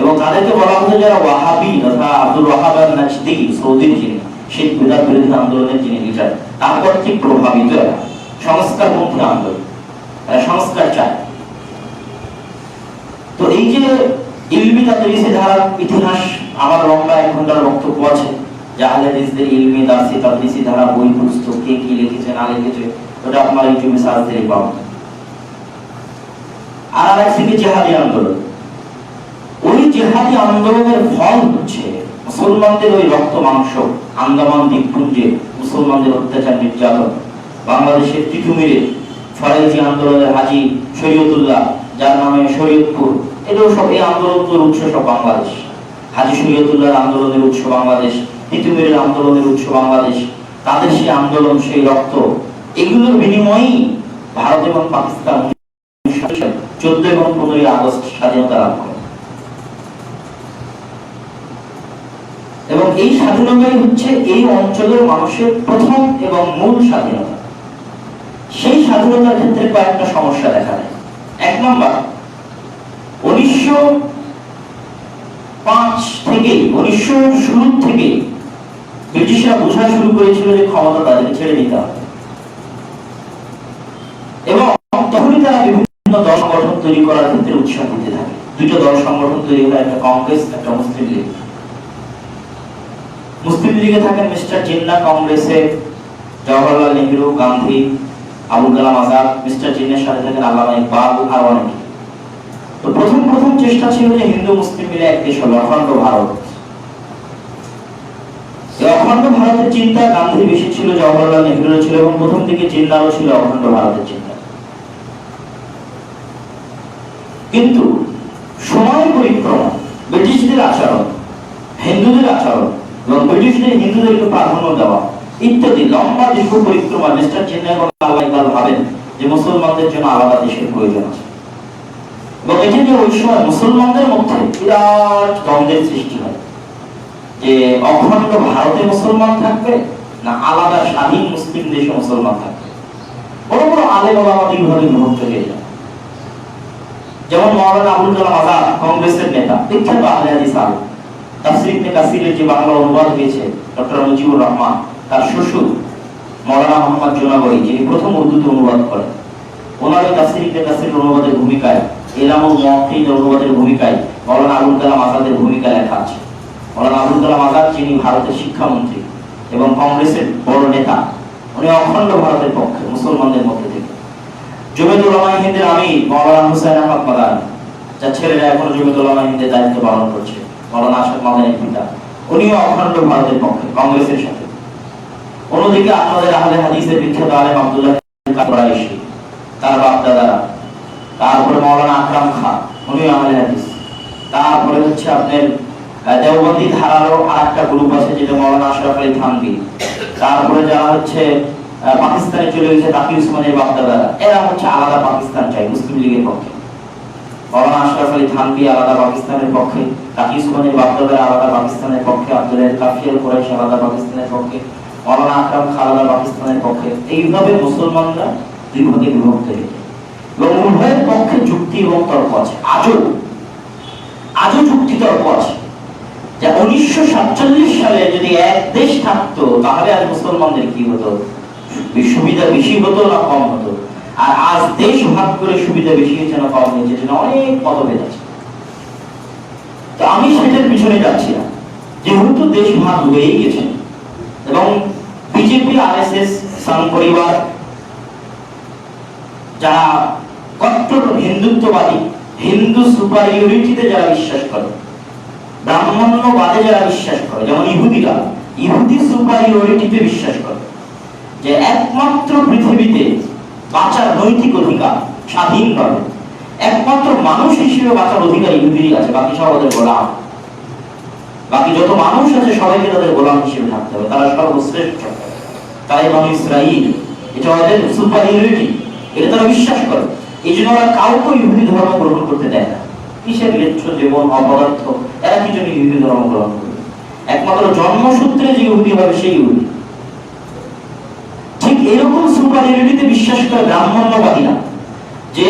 এবং তাদেরকে বলা হতো যারা ওয়াহাবি তথা আব্দুল ওয়াহাব আল-নাজদি, সৌদির যিনি শিখ বেদাত বিরোধী আন্দোলনের যিনি লিডার, তার কর্তৃক প্রভাবিত সংস্কারপন্থী আন্দোলন। সংস্কার চায়। তো এই যে ইলমি তাদরিসি ধারার ইতিহাস, আমার লম্বা 1 ঘন্টার বক্তব্য আছে। যে আহলে হাদিসদের ইলমি দারসি তাদরিসি ধারা, বই পুস্তক কে কি লিখেছে না লিখেছে, ওটা আপনারা ইউটিউবে সার্চ দিয়ে পাবেন। আর একদিকে জিহাদি আন্দোলন, ওই জিহাদি আন্দোলনের ফল হচ্ছে মুসলমানদের ওই রক্ত মাংস, আন্দামান দ্বীপপুঞ্জে মুসলমানদের অত্যাচার নির্যাতন, বাংলাদেশের তিতুমিরে ফরাইজি আন্দোলনের হাজী শরীয়তুল্লাহ, যার নামে শরীয়তপুর, এগুলো সব এই আন্দোলনের উৎস সব বাংলাদেশ। হাজী শরীয়তুল্লাহর আন্দোলনের উৎস বাংলাদেশ, তিতুমিরের আন্দোলনের উৎস বাংলাদেশ। তাদের সেই আন্দোলন, সেই রক্ত, এগুলোর বিনিময়েই ভারত এবং পাকিস্তান 14 এবং 15 আগস্ট স্বাধীনতা লাভ করে। এবং এই স্বাধীনতাই হচ্ছে এই অঞ্চলের মানুষের প্রথম এবং মূল স্বাধীনতা। সেই স্বাধীনতার ক্ষেত্রে কয়েকটা সমস্যা দেখা দেয়। 1 নম্বর, 1905 থেকে 1900 থেকে ব্রিটিশরা বোঝা শুরু করেছিল যে ক্ষমতা তাদের ছেড়ে দিতে হবে, এবং তখনই তারা বিভিন্ন দল সংগঠন তৈরি করার ক্ষেত্রে উৎসাহ দিতে থাকে। 2টা দল সংগঠন তৈরি হয়, একটা কংগ্রেস, একটা মুসলিম লীগ। মুসলিম লীগে থাকেন মিস্টার জিন্না, কংগ্রেসে জওহরলাল নেহরু, গান্ধী, আবুল কালাম আজাদ, মিস্টার জিন্নার সাথে থাকেন আল্লামা ইকবাল আর অনেকে। তো প্রথম চেষ্টা ছিল যে হিন্দু মুসলিম মিলে এক দেশ হবে, অখণ্ড ভারত। এই অখণ্ড ভারতের চিন্তা গান্ধীর বেশি ছিল, জওহরলাল নেহরুর ছিল, এবং প্রথম দিকে জিন্নারও ছিল অখণ্ড ভারতের চিন্তা। কিন্তু সময় পরিক্রমা, ব্রিটিশদের আচরণ, হিন্দুদের আচরণ এবং ব্রিটিশদের হিন্দুদেরকে প্রাধান্য দেওয়া ইত্যাদি লম্বা দীর্ঘ পরিক্রমা, মিস্টার জিন্না এবং আল্লামা ইকবাল ভাবেন যে মুসলমানদের জন্য আলাদা দেশের প্রয়োজন আছে। এবং এটি যে ওই সময় মুসলমানদের মধ্যে বিরাট দ্বন্দ্বের সৃষ্টি হয় যে অখণ্ড ভারতে মুসলমান থাকবে না আলাদা স্বাধীন মুসলিম দেশে মুসলমান থাকবে। বড় বড় আলেম ওলামা দুইভাবে বিভক্ত হয়ে যায়। যেমন মাওলানা আবুল কালাম আজাদ, কংগ্রেসের নেতা, বিখ্যাত আহলে হাদিস আলেম। তাফসীর ইবনে কাসিরের যে বাংলা অনুবাদ হয়েছে ডক্টর মুজিবুর রহমান, তার শ্বশুর মাওলানা মোহাম্মদ জুনাগরি, যিনি প্রথম উর্দুতে অনুবাদ করেন, ওনার ওই তাফসীর ইবনে কাসিরের অনুবাদের ভূমিকায়, ইলামুল মুওয়াক্কিনের অনুবাদের ভূমিকায় মাওলানা আবুল কালাম আজাদের ভূমিকা লেখা আছে। মাওলানা আবুল কালাম আজাদ, যিনি ভারতের শিক্ষামন্ত্রী এবং কংগ্রেসের বড় নেতা, উনি অখণ্ড ভারতের পক্ষে মুসলমানদের মধ্যে থেকে। জমিয়তুল উলামা হিন্দের আমির মাওলানা হুসাইন আহমদ মাদানী, যার ছেলেরা এখন জমিয়তুল উলামা হিন্দের দায়িত্ব পালন করছে, মাওলানা আশরাফ মাদানীর পিতা, উনিও অখণ্ড ভারতের পক্ষে কংগ্রেসের সাথে। অন্যদিকে আমাদের আহলে হাদিসের বিখ্যাত আলেম আব্দুল্লাহ কুরাইশি, তার বাপ দাদারা, তারপরে মাওলানা আকরাম খান, উনিও আহলে হাদিস। তারপরে হচ্ছে আপনার দেওবন্দি ধারারও আরেকটা গ্রুপ আছে যেটা মাওলানা আশরাফ আলী থানভী। তারপরে যারা হচ্ছে পাকিস্তানে চলে গেছে তাকি উসমানের বাপ দাদারা, এরা হচ্ছে আলাদা পাকিস্তান চাই মুসলিম লীগের পক্ষে। মাওলানা আশরাফ আলী থানভী আলাদা পাকিস্তানের পক্ষে, তাকি উসমানের বাপ দাদারা আলাদা পাকিস্তানের পক্ষে, আব্দুল্লাহ কাফির কুরাইশি আলাদা পাকিস্তানের পক্ষে, মাওলানা আকরাম খান আলাদা পাকিস্তানের পক্ষে। এইভাবে মুসলমানরা দুই ভাগে বিভক্ত হয়েছে এবং উভয়ের পক্ষে যুক্তি এবং তর্ক আছে। আজও যুক্তি তর্ক আছে যে 1947 সালে যদি এক দেশ থাকতো তাহলে আজ মুসলমানদের কি হতো, সুবিধা বেশি হতো না কম হতো। আর আজ দেশ ভাগ করে সুবিধা বেশি হয়েছে না কম হয়েছে, যেটা অনেক মতভেদ আছে। তো আমি সেটার পিছনে যাচ্ছি না, যেহেতু দেশ ভাগ হয়েই গেছে এবং বিজেপি, আরএসএস, সংঘ পরিবার, যারা কট্টর হিন্দুত্ববাদী, হিন্দু সুপারিয়রিটিতে যারা বিশ্বাস করে, ব্রাহ্মণ্যবাদে যারা বিশ্বাস করে, যেমন ইহুদিরা ইহুদি সুপারিয়রিটিতে বিশ্বাস করে যে একমাত্র পৃথিবীতে বাঁচার নৈতিক অধিকার স্বাধীনভাবে একমাত্র মানুষ হিসেবে বাঁচার অধিকার ইহুদিরই আছে, বাকি সব ওদের গোলাম। বাকি যত মানুষ আছে সবাইকে তাদের গোলাম হিসেবে থাকতে হবে, তারা সর্বশ্রেষ্ঠ, তারাই বনি ইসরাইল। এটা ওদের সুপারিয়রিটি, এটা তারা বিশ্বাস করে। এই জন্য ওরা কাউকে ইহুদি ধর্ম গ্রহণ করতে দেয় না। কিসের লেচ্ছ জীবন, অপদার্থ, এরা কি জন্য ইহুদি ধর্ম গ্রহণ করবে? একমাত্র জন্মসূত্রে যে ইহুদি হবে সেই ইহুদি। ঠিক এরকম সুপারিয়রিটিতে বিশ্বাস করে ব্রাহ্মণ্যবাদীরা, যে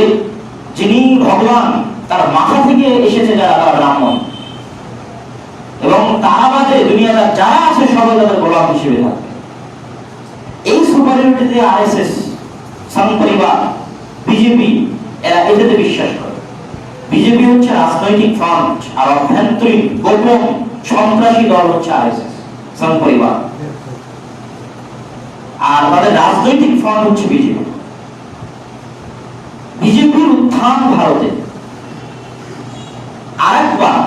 যিনি ভগবান তার মাথা থেকে এসেছে যারা, তারা ব্রাহ্মণ, এবং তারা বাদে দুনিয়াটা যারা আছে সবাই তাদের গোলাম হিসেবে থাকবে। এই সুপারিয়রিটিতে আরএসএস, সংঘ পরিবার, বিজেপি, এরা এটাতে বিশ্বাস করে। বিজেপি হচ্ছে রাজনৈতিক ফ্রন্ট, আর অভ্যন্তরীণ গোপন সন্ত্রাসী দল হচ্ছে আরএসএস, সংঘ পরিবার। আর তাদের রাজনৈতিক ফ্রন্ট হচ্ছে বিজেপি। বিজেপির উত্থান ভারতে আরেকবার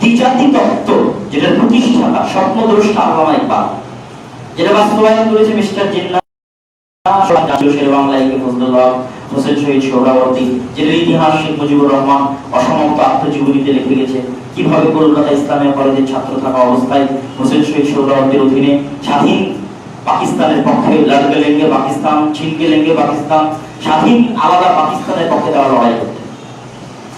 দ্বিজাতি তত্ত্ব, যেটার প্রতিষ্ঠাতা স্বপ্নদ্রষ্টা আল্লামা ইকবাল, যেটা বাস্তবায়ন করেছে মিস্টার জিন্নাহ বাংলায় ফজলুল্লাহ হোসেন শহীদ সোহরাওয়ার্দী, যেটার ইতিহাস শেখ মুজিবুর রহমান অসমাপ্ত আত্মজীবনীতে লিখে গেছে, কিভাবে কলকাতা ইসলামিয়া কলেজের ছাত্র থাকা অবস্থায় হোসেন শহীদ সোহরাওয়ার্দীর অধীনে স্বাধীন পাকিস্তানের পক্ষে লড়কে লেঙ্গে পাকিস্তান, ছিনকে লেঙ্গে পাকিস্তান, স্বাধীন আলাদা পাকিস্তানের পক্ষে তারা লড়াই করতে।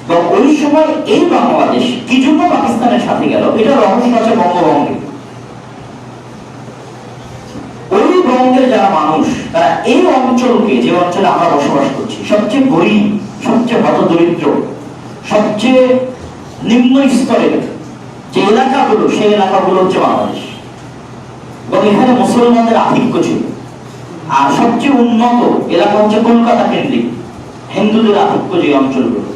এবং ওই সময় এই বাংলাদেশ কি জন্য পাকিস্তানের সাথে গেল, এটা রহস্য আছে বঙ্গভঙ্গে। ওই বঙ্গের যারা মানুষ, তারা এই অঞ্চলকে, যে অঞ্চলে আমরা বসবাস করছি, সবচেয়ে গরিব, সবচেয়ে হতদরিদ্র, সবচেয়ে নিম্ন স্তরের যে এলাকাগুলো, সেই এলাকাগুলো হচ্ছে বাংলাদেশ। এবং এখানে মুসলমানদের আধিক্য ছিল। আর সবচেয়ে উন্নত এলাকা হচ্ছে কলকাতা কেন্দ্রিক হিন্দুদের আধিক্য যে অঞ্চলগুলো।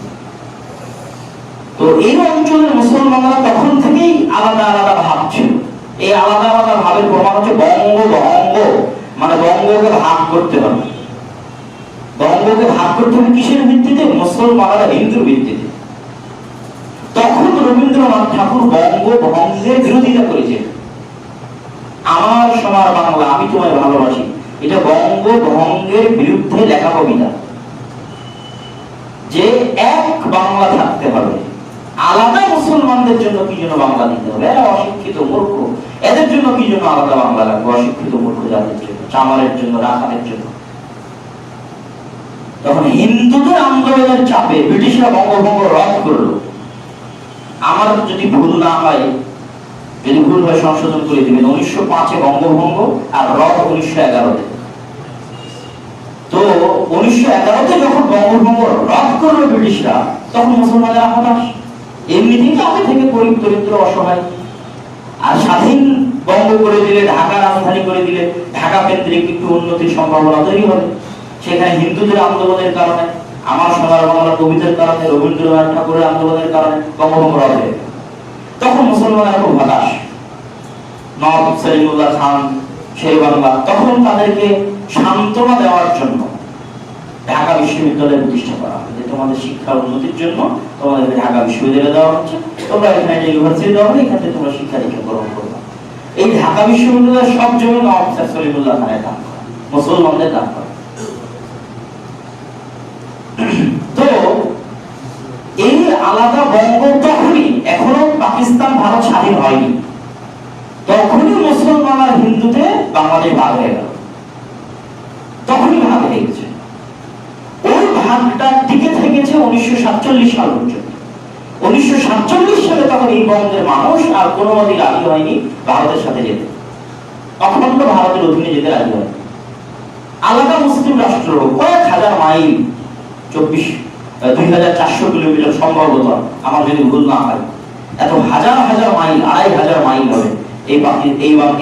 তো এই অঞ্চলের মুসলমানরা তখন থেকেই আলাদা আলাদা ভাব ছিল। এই আলাদা আলাদা ভাবের প্রমাণ হচ্ছে বঙ্গ বঙ্গ, মানে বঙ্গকে ভাগ করতে হবে। বঙ্গকে ভাগ করতে হবে কিসের ভিত্তিতে? মুসলমানরা হিন্দুর ভিত্তিতে। তখন রবীন্দ্রনাথ ঠাকুর বঙ্গ ভঙ্গের বিরোধিতা করেছেন। আমার সোনার বাংলা, আমি তোমায় ভালোবাসি, এটা বঙ্গ ভঙ্গের বিরুদ্ধে লেখা কবিতা। যে এক বাংলা থাকতে হবে, আলাদা মুসলমানদের জন্য কি জন্য বাংলা দিতে হবে? এরা অশিক্ষিত মূর্খ, এদের জন্য কি জন্য আলাদা বাংলা লাগবে? অশিক্ষিত মূর্খ জাতির জন্য, চামারের জন্য, রাখালের জন্য। তখন হিন্দুদের আন্দোলনের চাপে ব্রিটিশরা বঙ্গভঙ্গ রদ করলো। আমার যদি ভুল না হয়, যদি ভুল হয় সংশোধন করে দিবেন, 1905-এ বঙ্গভঙ্গ আর রদ 1911-তে। তো 1911-তে যখন বঙ্গভঙ্গ রদ করলো ব্রিটিশরা, তখন মুসলমানরা হতাশ। এমনিতেই আগে থেকে গরিব দরিদ্র অসহায়, আর স্বাধীন বঙ্গ করে দিলে, ঢাকা রাজধানী করে দিলে, ঢাকা কেন্দ্রিক একটু উন্নতির সম্ভাবনা তৈরি হবে। সেখানে হিন্দুদের আন্দোলনের কারণে, আমার সোনার বাংলা কবিতার কারণে, রবীন্দ্রনাথ ঠাকুরের আন্দোলনের কারণে বঙ্গভঙ্গ রদ হয়ে গেল। তখন মুসলমানরা খুব হতাশ। নবাব সলিমুল্লাহ খান, শের বাংলা, তখন তাদেরকে সান্ত্বনা দেওয়ার জন্য ঢাকা বিশ্ববিদ্যালয় প্রতিষ্ঠা করা হয়, যে তোমাদের শিক্ষার উন্নতির জন্য তোমাদেরকে ঢাকা বিশ্ববিদ্যালয় দেওয়া হচ্ছে, তোমরা এখানে ইউনিভার্সিটি দেওয়া হবে, এখান থেকে তোমরা শিক্ষা দীক্ষা গ্রহণ করবে। এই ঢাকা বিশ্ববিদ্যালয়ের সব জমি নবাব সলিমুল্লাহ খানের দান করা, মুসলমানদের দান করা। তো এই আলাদা বঙ্গ তখনই, এখনো পাকিস্তান ভারত স্বাধীন হয়নি, তখনই মুসলমান আর হিন্দুতে বাংলাদেশ ভাগ হয়ে গেল। তখনই ভাগ হয়ে গেছে। ওই ভাগটা টিকে থেকেছে 1947 সাল পর্যন্ত। 1947 সালে তখন এই বঙ্গের মানুষ আর কোনো মতেই রাজি হয়নি ভারতের সাথে যেতে, অখণ্ড ভারতের অধীনে যেতে রাজি হয়নি। আলাদা মুসলিম রাষ্ট্র কয়েক হাজার মাইল, 24,400 কিলোমিটার সম্ভবত, আমার যদি ভুল না হয়, এত হাজার হাজার মাইল, 2,500 মাইল হবে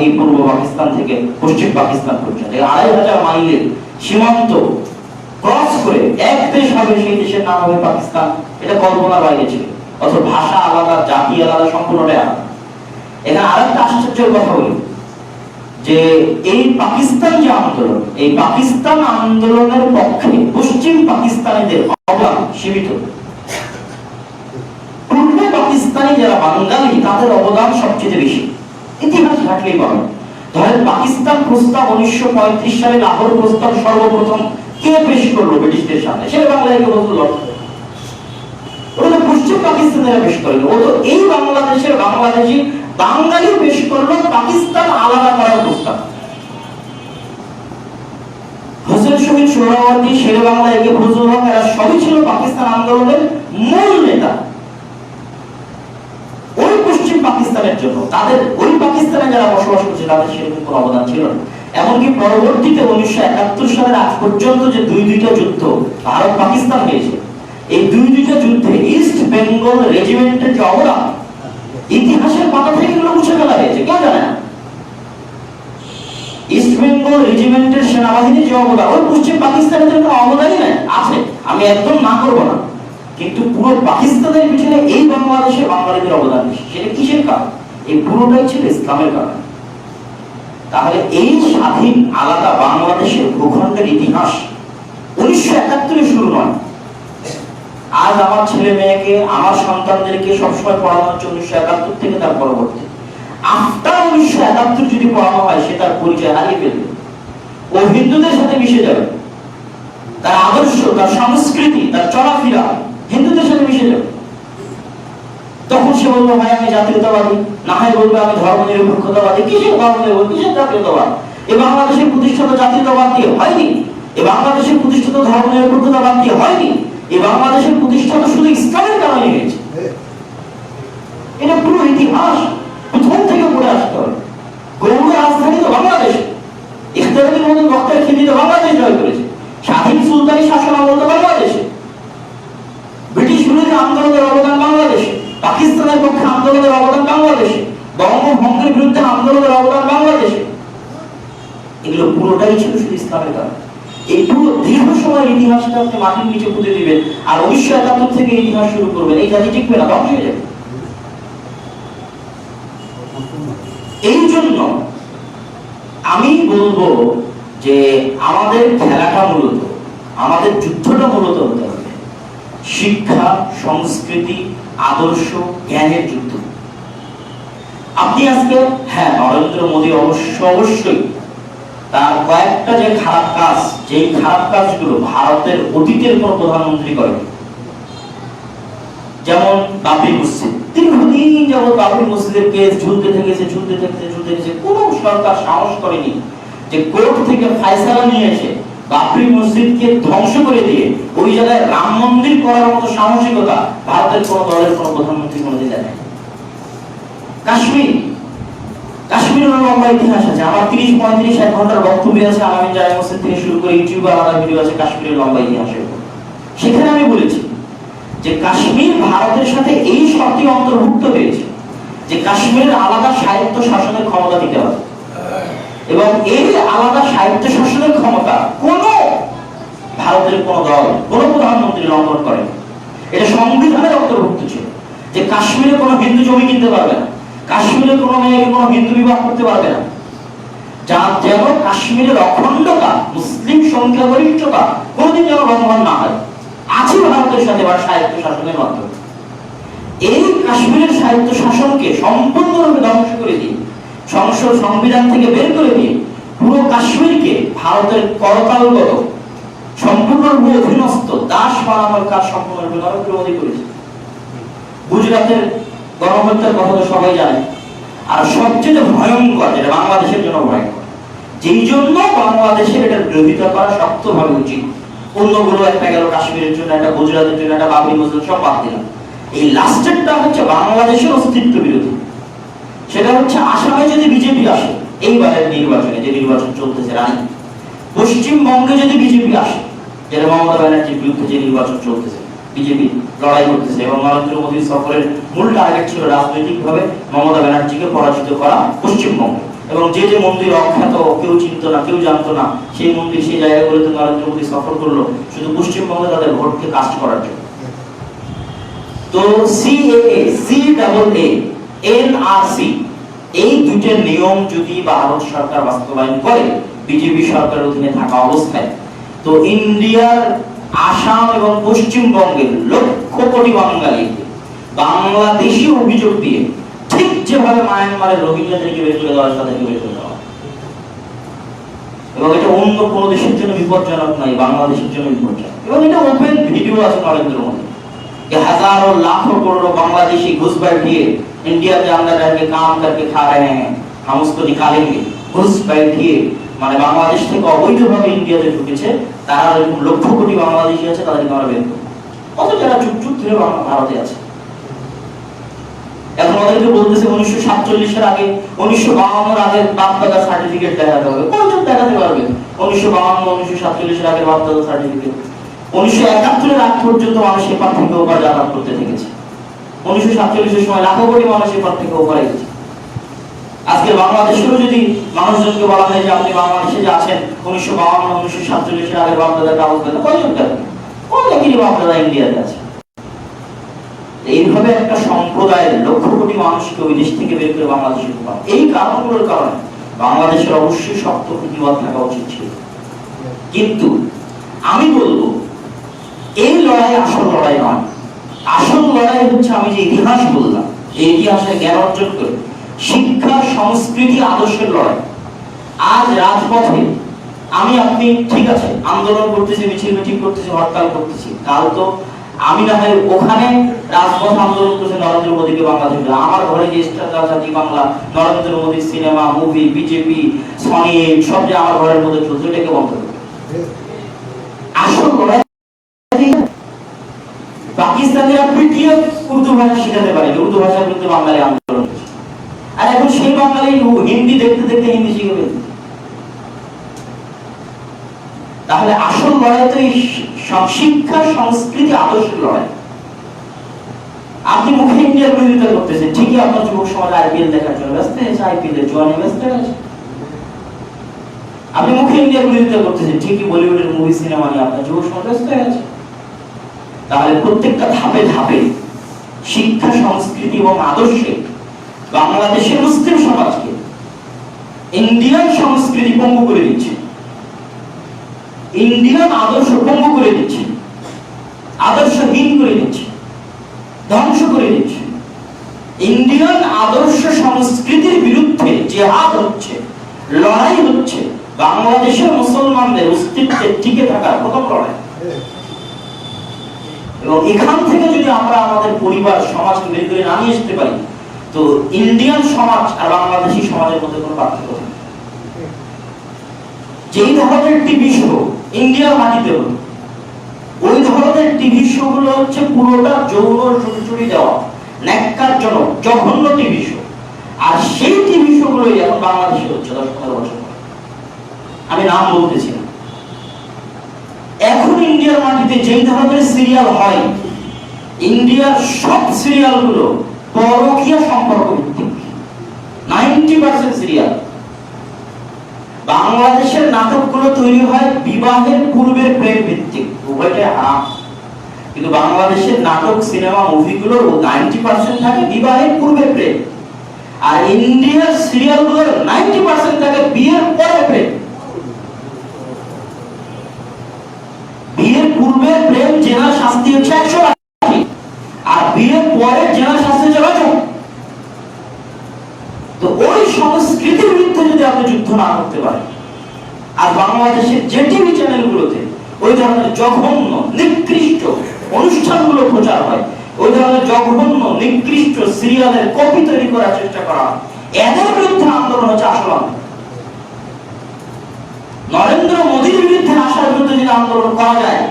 এই পূর্ব পাকিস্তান থেকে পশ্চিম পাকিস্তান পর্যন্ত। 2,500 মাইলের সীমান্ত ক্রস করে এক দেশ হবে, সেই দেশের নাম হবে পাকিস্তান। এটা কল্পনার বাইরে ছিল। অথচ ভাষা আলাদা, জাতি আলাদা, সম্পূর্ণটাই আলাদা। এখানে আরেকটা আশ্চর্যের কথা বলি, যে এই পাকিস্তান যে আন্দোলন, এই পাকিস্তান আন্দোলনের পক্ষে পশ্চিম পাকিস্তানিদের অবদান সীমিত। পূর্ব পাকিস্তানি যারা বাঙালি, তাদের অবদান সবচেয়ে বেশি। ইতিহাস ঘাটলেই পাবেন। ধরেন পাকিস্তান প্রস্তাব 1935 সালে লাহোর প্রস্তাব সর্বপ্রথম কে পেশ করলো ব্রিটিশদের সামনে? সেটা বাংলাদেশকে বলতো ওটা তো পশ্চিম পাকিস্তানিরা পেশ করলো। ও তো এই বাংলাদেশের বাংলাদেশি বাঙালি পেশ করলো পাকিস্তান আলাদা করার প্রস্তাব। হোসেন শহীদ সোহরাওয়ার্দী, শের বাংলা, একে ফজলুল হক, এরা সবই ছিল পাকিস্তান আন্দোলনের মূল নেতা। ওই পশ্চিম পাকিস্তানের জন্য, তাদের ওই পাকিস্তানে যারা বসবাস করছে, তাদের সেরকম কোনো অবদান ছিল না। এমনকি পরবর্তীতে 1971 সালের আগ পর্যন্ত যে দুইটা যুদ্ধ ভারত পাকিস্তান হয়েছে, এই দুইটা যুদ্ধে ইস্ট বেঙ্গল রেজিমেন্টের যে অবদান, ইতিহাসের পাতা থেকে এগুলো মুছে ফেলা হয়েছে, কেউ জানে না। ইস্ট বেঙ্গল বেঙ্গল রেজিমেন্টের সেনাবাহিনীর যে অবদান, ওই পশ্চিম পাকিস্তানের কোনো অবদানই নাই, আছে, আমি একদম না করবো না, কিন্তু পুরো পাকিস্তানের পিছনে এই বাংলাদেশের বাঙালিদের অবদান বেশি। সেটা কিসের কারণ? এই পুরোটাই ছিল ইসলামের কারণে। তাহলে এই স্বাধীন আলাদা বাংলাদেশের ভূখণ্ডের ইতিহাস 1971 শুরু নয়। আজ আমার ছেলে মেয়েকে, আমার সন্তানদেরকে সবসময় পড়ানো হচ্ছে 1971 থেকে তার পরবর্তী। আফটার 1971 যদি পড়ানো হয়, সে তার পরিচয় হারিয়ে ফেলবে, ও হিন্দুদের সাথে মিশে যাবে, তার আদর্শ, তার সংস্কৃতি, তার চলাফেরা হিন্দুদের সাথে মিশে যাবে। তখন সে বলবো ভাই আমি জাতীয়তাবাদী, না হয় বলবে আমি ধর্ম নিরপেক্ষতাবাদী। কিসের ধর্ম নিরপেক্ষ, কিসের জাতীয়তাবাদ? এই বাংলাদেশের প্রতিষ্ঠাতা জাতীয়তাবাদ দিয়ে হয়নি, এই বাংলাদেশের প্রতিষ্ঠিত ধর্ম নিরপেক্ষতাবাদ দিয়ে হয়নি, এই বাংলাদেশের প্রতিষ্ঠাতা শুধু ইসলামের কারণে হয়েছে। এটা পুরো ইতিহাস প্রথম থেকে পড়ে আসতে হবে। গৌড়ের রাজধানী তো বাংলাদেশ, ইখতিয়ারের মধ্যে বক্তার খিদিতে বাংলাদেশ জয় করেছে, স্বাধীন সুলতানি শাসন আমল বাংলাদেশে, ব্রিটিশ বিরোধী আন্দোলনের অবদান বাংলাদেশে, পাকিস্তানের পক্ষে আন্দোলনের অবদান বাংলাদেশে, বঙ্গভঙ্গের বিরুদ্ধে আন্দোলনের অবদান বাংলাদেশে। এগুলো পুরোটাই ছিল শুধু ইসলামের কারণে। এই পুরো দীর্ঘ সময়ের ইতিহাসটা আপনি মাটির নিচে পুঁতে দিবেন, আর 1971 থেকে ইতিহাস শুরু করবেন, এই জাতি টিকবে না, ধ্বংস হয়ে যাবে। এই জন্য আমি বলবো যে আমাদের খেলাটা মূলত, আমাদের যুদ্ধটা মূলত হতে হবে শিক্ষা, সংস্কৃতি, আদর্শ, জ্ঞানের যুদ্ধ। আপনি আজকে, হ্যাঁ, নরেন্দ্র মোদী অবশ্যই তার কয়েকটা যে খারাপ কাজ, যেই খারাপ কাজগুলো ভারতের অতীতের কোন প্রধানমন্ত্রী করে, যেমন বাবরি মসজিদ, দীর্ঘদিন যাবত বাবরি মসজিদের কেস ঝুলতে থেকেছে, কোন সরকার সাহস করেনি যে কোর্ট থেকে ফয়সালা নিয়ে এসে বাবরি মসজিদকে ধ্বংস করে দিয়ে ওই জায়গায় রাম মন্দির করার মতো সাহসিকতা ভারতের কোন দলের কোন প্রধানমন্ত্রী কোনোদিন দেয়। কাশ্মীরের লম্বা ইতিহাস আছে, আমার 30-35-1 ঘন্টার বক্তব্য আছে আলামিন জামে মসজিদ থেকে শুরু করে ইউটিউবে আলাদা ভিডিও আছে কাশ্মীরের লম্বা ইতিহাসের উপর। সেখানে আমি বলেছি যে কাশ্মীর ভারতের সাথে এই শর্তে অন্তর্ভুক্ত হয়েছে যে কাশ্মীরের আলাদা সাহিত্য শাসনের ক্ষমতা দিতে হবে, এবং এই আলাদা সাহিত্য শাসনের ক্ষমতা কোন ভারতের কোন দল, কোন প্রধানমন্ত্রী লঙ্ঘন করে। এটা সংবিধানের অন্তর্ভুক্ত ছিল যে কাশ্মীরে কোনো হিন্দু জমি কিনতে পারবে না, কাশ্মীরে কোনো মেয়েকে কোনো হিন্দু বিবাহ করতে পারবে না, যেন কাশ্মীরের অখণ্ডতা, মুসলিম সংখ্যাগরিষ্ঠতা কোনদিন যেন লঙ্ঘন না হয়, আছে ভারতের সাথে বা সাহিত্য শাসনের মাধ্যমে। এই কাশ্মীরের সাহিত্য শাসনকে সম্পূর্ণরূপে ধ্বংস করে দিয়ে, সংবিধান থেকে বের করে দিয়ে পুরো কাশ্মীরকে ভারতের করতালগত, সম্পূর্ণরূপে অধীনস্থ দাস বানানোর কাজ সম্পূর্ণরূপে নরেন্দ্র মোদী করেছে। গুজরাটের গণহত্যার কথা তো সবাই জানে। আর সবচেয়ে ভয়ঙ্কর, যেটা বাংলাদেশের জন্য ভয়ঙ্কর, যেই জন্য বাংলাদেশের এটা বিরোধিতা করা শক্তভাবে উচিত। অন্যগুলো একটা গেল কাশ্মীরের জন্য, একটা গুজরাটের জন্য, একটা বাবরি মসজিদ, সব বাদ দিলাম। এই লাস্টেরটা হচ্ছে বাংলাদেশের অস্তিত্ব বিরোধী। সেটা হচ্ছে আসামে যদি বিজেপি আসে, এইবারের নির্বাচনে যে নির্বাচন চলতেছে রানী, পশ্চিমবঙ্গে যদি বিজেপি আসে, যেটা মমতা ব্যানার্জির বিরুদ্ধে যে নির্বাচন চলতেছে, বিজেপি লড়াই করতেছে, এবং নরেন্দ্র মোদীর সফরের মূল টার্গেট ছিল রাজনৈতিকভাবে মমতা ব্যানার্জিকে পরাজিত করা পশ্চিমবঙ্গে। এবং যে যে মন্দির অখ্যাত, কেউ চিনত না, কেউ জানতো না, সেই মন্দির সেই জায়গাগুলোতে নরেন্দ্র মোদী সফর করলো শুধু পশ্চিমবঙ্গে তাদের ভোটকে কাস্ট করার জন্য। তো সিএএ, সিএএ, এনআরসি, এই দুইটা নিয়ম যদি ভারত সরকার বাস্তবায়ন করে বিজেপি সরকারের অধীনে থাকা অবস্থায়, তো ইন্ডিয়ার আসাম এবং পশ্চিমবঙ্গের লক্ষ কোটি বাঙালিকে বাংলাদেশি অভিযোগ দিয়ে ঠিক যেভাবে মায়ানমারের রোহিঙ্গাদেরকে বের করে দেওয়ার সাথে বের করে দেওয়া, এবং এটা অন্য কোনো দেশের জন্য বিপজ্জনক নয়, বাংলাদেশের জন্য বিপজ্জনক। এবং এটা ওপেন ভিডিও আছে নরেন্দ্র মোদী कि हजारों लाखों करोड़ों बांग्लादेशी घुस बैठिए, इंडिया के अंदर रह के काम करके खा रहे हैं, हम उसको निकालेंगे। घुस बैठिए মানে বাংলাদেশ থেকে অবৈধভাবে ইন্ডিয়াতে ঢুকেছে তারা এরকম লক্ষ কোটি বাংলাদেশি আছে, তাদেরকে আমরা বের করব। কত যারা চুপ চুপ ধরে ভারতে আছে, এখন ওদেরকে বলতেছে 1947 আগে, 1952 আগে বাপ দাদা সার্টিফিকেট দেখাতে হবে। কতজন দেখাতে পারবে 1952, 1947 আগের বাপ দাদা সার্টিফিকেট? 1971 আগ পর্যন্ত মানুষ এপার থেকে ওপার যাতায়াত করতে থেকেছে। 1947 সময় লাখো কোটি মানুষ এপার থেকে ওপারে গেছে। আজকে বাংলাদেশেও যদি মানুষজনকে বলা হয় যে আপনি বাংলাদেশে যে আছেন 1952 1947 আগের বাপদাদার কাগজ দেন, কয়জন দেন? অনেকেরই বাপদাদা ইন্ডিয়াতে আছে। এইভাবে একটা সম্প্রদায়ের লক্ষ কোটি মানুষকে ওই দেশ থেকে বের করে বাংলাদেশে ঢোকান, এই কারণগুলোর কারণে বাংলাদেশের অবশ্যই শক্ত প্রতিবাদ থাকা উচিত ছিল। কিন্তু আমি বলবো এই লড়াই আসল লড়াই নয়। আসল লড়াই হচ্ছে আমি যে ইতিহাস বললাম, এই ইতিহাসের জ্ঞান অর্জন করে শিক্ষা, সংস্কৃতি, আদর্শের লড়াই। আজ রাজপথে আমি আপনি ঠিক আছে আন্দোলন করতেছি, মিছিল মিটিং করতেছি, হরতাল করতেছি, কাল তো আমি না হয় ওখানে রাজপথ আন্দোলন করছে নরেন্দ্র মোদীকে বাংলাদেশে, আমার ঘরে যে স্টার রাজনীতি বাংলা, নরেন্দ্র মোদীর সিনেমা, মুভি, বিজেপি, সনি সব যে আমার ঘরের মধ্যে চলছে, এটাকে বন্ধ করবে। আসল লড়াই পাকিস্তানিরা পিটিয়ে উর্দু ভাষা শিখাতে পারে, উর্দু ভাষার বিরুদ্ধে বাঙালি আন্দোলন, আর এখন সেই বাঙালি হিন্দি দেখতে দেখতে হিন্দি শিখে ফেলছে। তাহলে আসল লড়াই তো এই শিক্ষা, সংস্কৃতি, আদর্শের লড়াই। আপনি মুখে ইন্ডিয়ার বিরোধিতা করতেছেন, ঠিকই আপনার যুবক সমাজ আইপিএল দেখার জন্য ব্যস্ত আছে, আইপিএল এর জোয়ানি ব্যস্ত আছে। আপনি মুখে ইন্ডিয়ার বিরোধিতা করতেছেন, ঠিকই বলিউডের মুভি, সিনেমা নিয়ে আপনার যুবক সমাজ ব্যস্ত আছে। তাহলে প্রত্যেকটা ধাপে ধাপে শিক্ষা, সংস্কৃতি এবং আদর্শে বাংলাদেশের মুসলিম সমাজকে ইন্ডিয়ান সংস্কৃতি পঙ্গু করে দিচ্ছে, ইন্ডিয়ান আদর্শ পঙ্গু করে দিচ্ছে, আদর্শহীন করে দিচ্ছে, ধ্বংস করে দিচ্ছে। ইন্ডিয়ান আদর্শ সংস্কৃতির বিরুদ্ধে জিহাদ হচ্ছে, লড়াই হচ্ছে বাংলাদেশের মুসলমানদের অস্তিত্বের টিকে থাকার প্রথম লড়াই। এবং এখান থেকে যদি আমরা আমাদের পরিবার, সমাজকে বের করে না নিয়ে আসতে পারি, তো ইন্ডিয়ান সমাজ আর বাংলাদেশি সমাজের মধ্যে কোনো পার্থক্য নেই। যেই ধরনের টিভি শো ইন্ডিয়ার মাটিতে হলো, ওই ধরনের টিভি শো গুলো হচ্ছে পুরোটা যৌন চুরি দেওয়া, ন্যাক্কারজনক, জঘন্য টিভি শো। আর সেই টিভি শো গুলোই এখন বাংলাদেশে হচ্ছে 10-15 বছর পরে। আমি নাম বলতেছি না। এখন ইন্ডিয়ার মাটিতে যেই ধরনের সিরিয়াল হয়, ইন্ডিয়ার সব সিরিয়াল গুলো পরকীয়া সম্পর্ক ভিত্তিক, 90% সিরিয়াল। বাংলাদেশের নাটকগুলো তৈরি হয় বিবাহের পূর্বের প্রেম ভিত্তিক, উভয়টাই হারাম। কিন্তু বাংলাদেশের নাটক, সিনেমা, মুভিগুলোর 90% থাকে বিবাহের পূর্বের প্রেম, আর ইন্ডিয়ার সিরিয়ালগুলোর 90% থাকে বিয়ের পরে প্রেম। বিয়ের পূর্বের প্রেম জেনার শাস্তি হচ্ছে 180, আর বিয়ের পরে জেনার শাস্তি হচ্ছে রজম। তো ওই সংস্কৃতির বিরুদ্ধে যদি আপনি যুদ্ধ না করতে পারেন, আর বাংলাদেশের যে টিভি চ্যানেলগুলোতে ওই ধরনের জঘন্য নিকৃষ্ট অনুষ্ঠানগুলো প্রচার হয়, ওই ধরনের জঘন্য নিকৃষ্ট সিরিয়ালের কপি তৈরি করার চেষ্টা করা হয়, এদের বিরুদ্ধে আন্দোলন হচ্ছে আসল আন্দোলন। নরেন্দ্র মোদীর বিরুদ্ধে আসার বিরুদ্ধে যদি আন্দোলন করা যায়,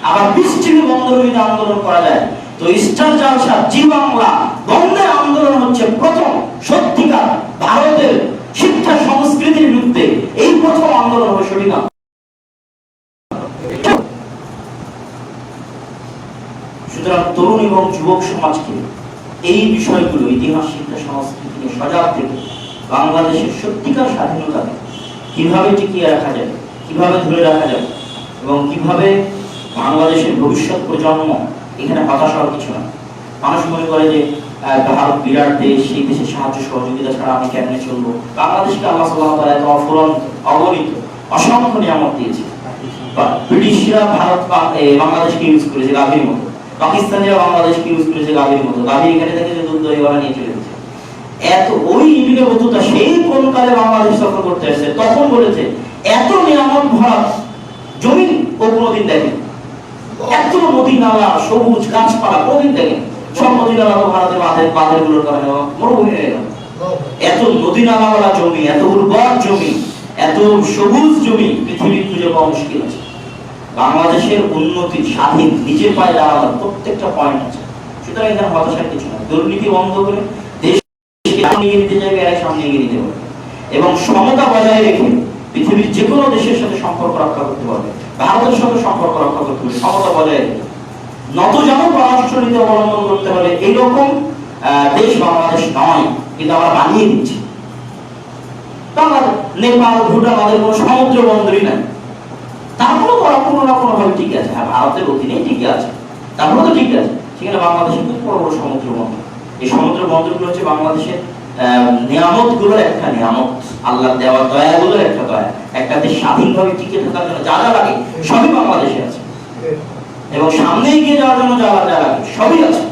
আবার বৃষ্টির বন্ধের বিরুদ্ধে আন্দোলন করা যায়, তো স্টার জলসা, জি বাংলা বন্ধের আন্দোলন হচ্ছে প্রথম সত্যিকার ভারতের শিক্ষা, সংস্কৃতির বিরুদ্ধে এই প্রথম আন্দোলন হবে সঠিক। সুতরাং তরুণ এবং যুবক সমাজকে এই বিষয়গুলো, ইতিহাস, শিক্ষা, সংস্কৃতি নিয়ে সজাগ থেকে বাংলাদেশের সত্যিকার স্বাধীনতাকে কিভাবে টিকিয়ে রাখা যায়, কিভাবে ধরে রাখা যায়, এবং কিভাবে বাংলাদেশের ভবিষ্যৎ প্রজন্ম, এখানে হতাশ হওয়ার কিছু না। মানুষ মনে করে যে ভারত বিরাট দেশ, সেই দেশের সাহায্য সহযোগিতা ছাড়া আমি কেমনে চলবো। বাংলাদেশকে আল্লাহ সুবহানাহু ওয়া তাআলা এত অফুরন্ত, অগণিত, অসংখ্য নিয়ামত দিয়েছে। ব্রিটিশরা বাংলাদেশকে ইউজ করেছে গাভীর মতো, পাকিস্তানিরা বাংলাদেশকে ইউজ করেছে গাভীর মতো। গাভী এখানে থেকে যে দুধ দই নিয়ে চলে গেছে। এত ওই ইবিনে বতুতা সেই কোন কালে বাংলাদেশ দখল করতে আসছে, তখন বলেছে এত নিয়ামত ভরা জমি ও কোনোদিন দেখেন, এত নদী নালা, সবুজ গাছপালা কোনোদিন দেখেন। সব নদী নালা তো ভারতের বাঁধের গুলোর কারণে মরুভূমি হয়ে গেল। এত নদী নালাওয়ালা জমি, এত উর্বর জমি, এত সবুজ জমি পৃথিবীর খুঁজে পাওয়া মুশকিল আছে। বাংলাদেশের উন্নতি, স্বাধীন, নিজের পায়ে দাঁড়ানোর প্রত্যেকটা পয়েন্ট আছে। সুতরাং এখানে হতাশার কিছু না। দুর্নীতি বন্ধ করে দেশকে সামনে এগিয়ে নিতে চাইবে, এরা সামনে এগিয়ে নিতে পারবে, এবং সমতা বজায় রেখে পৃথিবীর যে কোনো দেশের সাথে সম্পর্ক রক্ষা করতে পারবে, ভারতের সাথে সম্পর্ক রক্ষা করতে হবে, সমতা বজায় রেখে নতজানু পররাষ্ট্রনীতি অবলম্বন করতে হবে। এইরকম দেশ বাংলাদেশ নয়, কিন্তু আমরা বানিয়ে দিচ্ছি। বাংলাদেশ, নেপাল, ভুটান আমাদের কোনো সমুদ্র বন্দরই নাই, তারপরে ওরা কোনো না কোনো ভাবে ঠিক আছে। হ্যাঁ, ভারতের অধীনে ঠিক আছে, তারপরে তো ঠিক আছে। সেখানে বাংলাদেশে খুব বড় বড় সমুদ্র বন্দর। এই সমুদ্র বন্দরগুলো হচ্ছে বাংলাদেশের নিয়ামত গুলোর একটা নিয়ামত, আল্লাহ দেওয়া দয়াগুলোর একটা দয়া। একটা দেশ স্বাধীনভাবে টিকে থাকার জন্য যা যা লাগে সবই বাংলাদেশে আছে, এবং সামনে এগিয়ে যাওয়ার জন্য যা যা লাগে সবই আছে।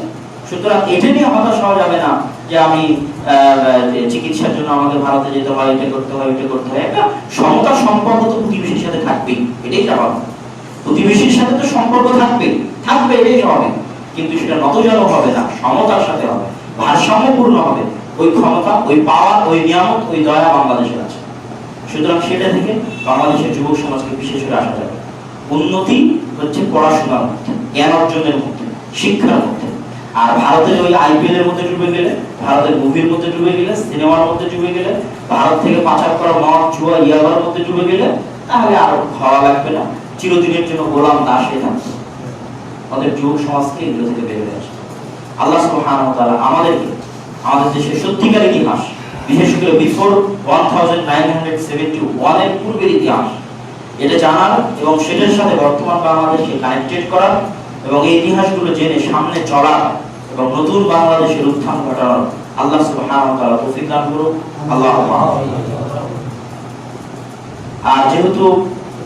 সুতরাং এটা নিয়ে হতাশ হওয়া যাবে না যে আমি চিকিৎসার জন্য আমাকে ভারতে যেতে হয়, এটা করতে হয়, এটা করতে হয়। একটা সমতা সম্পর্ক তো প্রতিবেশীর সাথে থাকবেই, এটাই স্বাভাবিক। প্রতিবেশীর সাথে তো সম্পর্ক থাকবে, এটাই স্বাভাবিক। কিন্তু সেটা নতজানু হবে না, সমতার সাথে হবে, ভারসাম্যপূর্ণ হবে। ওই ক্ষমতা, ওই পাওয়ার, ওই নিয়ামত, ওই দয়া বাংলাদেশের আছে। সুতরাং সেটা থেকে বাংলাদেশের যুবক সমাজকে বিশেষ করে আসা যাবে। উন্নতি হচ্ছে পড়াশোনার মধ্যে, জ্ঞান অর্জনের মধ্যে, শিক্ষার মধ্যে। আর ভারতের ওই আইপিএল এর মধ্যে ডুবে গেলে, ভারতের মুভির মধ্যে ডুবে গেলে, সিনেমার মধ্যে ডুবে গেলে, ভারত থেকে পাচার করা মদ, জুয়া, ইয়াবার মধ্যে ডুবে গেলে, তাহলে আর ভালো লাগবে না, চিরদিনের জন্য গোলাম দাস হয়ে থাকবে। আমাদের যুবক সমাজকে এগুলো থেকে বের হয়ে আসে। আল্লাহ সুবহানাহু ওয়া তাআলা আমাদেরকে আমাদের দেশের সত্যিকার ইতিহাস, বিশেষ করে বিফোর 1971 এর পূর্বের ইতিহাস, এটা জানার এবং সেটার সাথে বর্তমান বাংলাদেশকে কানেক্টেড করার এবং এই ইতিহাসগুলো জেনে সামনে চলার এবং নতুন বাংলাদেশের উত্থান ঘটানোর আল্লাহ সুবহানাহু ওয়া তাআলা তৌফিক দান করুন। আল্লাহুম্মা। আর যেহেতু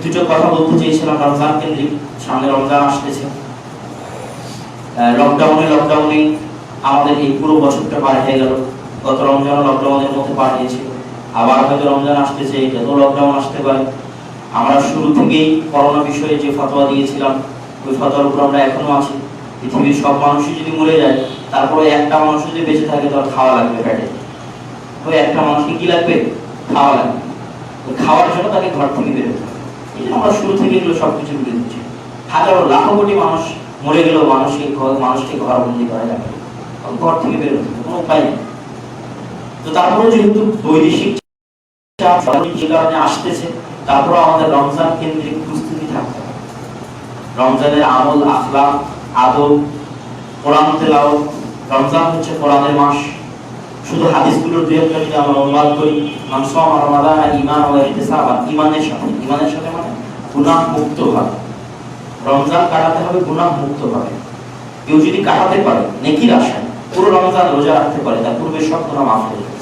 দুটো কথা বলতে চেয়েছিলাম রমজান কেন্দ্রিক, সামনে রমজান আসতেছে। লকডাউনে আমাদের এই পুরো বছরটা পার হয়ে গেল। গত রমজান লকডাউনের মধ্যে পার হয়েছিল, আবার হয়তো রমজান আসতেছে, এটাতেও লকডাউন আসতে পারে। আমরা শুরু থেকেই করোনা বিষয়ে যে ফতোয়া দিয়েছিলাম, ওই ফতোয়ার উপর আমরা এখনো আছি। পৃথিবীর সব মানুষই যদি মরে যায়, তারপরে একটা মানুষ যদি বেঁচে থাকে, তার খাওয়া লাগবে পেটে। ওই একটা মানুষকে কি লাগবে? খাওয়া লাগবে। খাওয়ার জন্য তাকে ঘর থেকে বেরোতে হবে। এই জন্য আমরা শুরু থেকে এগুলো সবকিছু বলে দিচ্ছি। হাজারো লাখো কোটি মানুষ মরে গেলেও মানুষকে ঘরবন্দি করা যাবে, ঘর থেকে বেরোতে হবে, কোনো উপায় নেই। তো তারপরে যেহেতু বৈদেশিক কারণে আসতেছে, তারপরে আমাদের রমজান কেন্দ্রিক প্রস্তুতি থাকতে হবে। রমজানের আমল, আখলাক, আদব, কোরআন তেলাওয়াত। রমজান হচ্ছে কোরআনের মাস। শুধু হাদিসগুলোর দুই একটা যদি আমরা অনুবাদ করি, মান সামা রমাদান ঈমানান ওয়া ইহতিসাবান, ঈমানের সাথে মানে গুনাহ মুক্ত হবে। রমজান কাটাতে হবে গুনাহ মুক্ত হবে। কেউ যদি কাটাতে পারে নেকির আশায়, পুরো রমজান রোজা রাখতে পারে, তার পূর্বের সব গুনাহ মাফ হয়ে যাবে।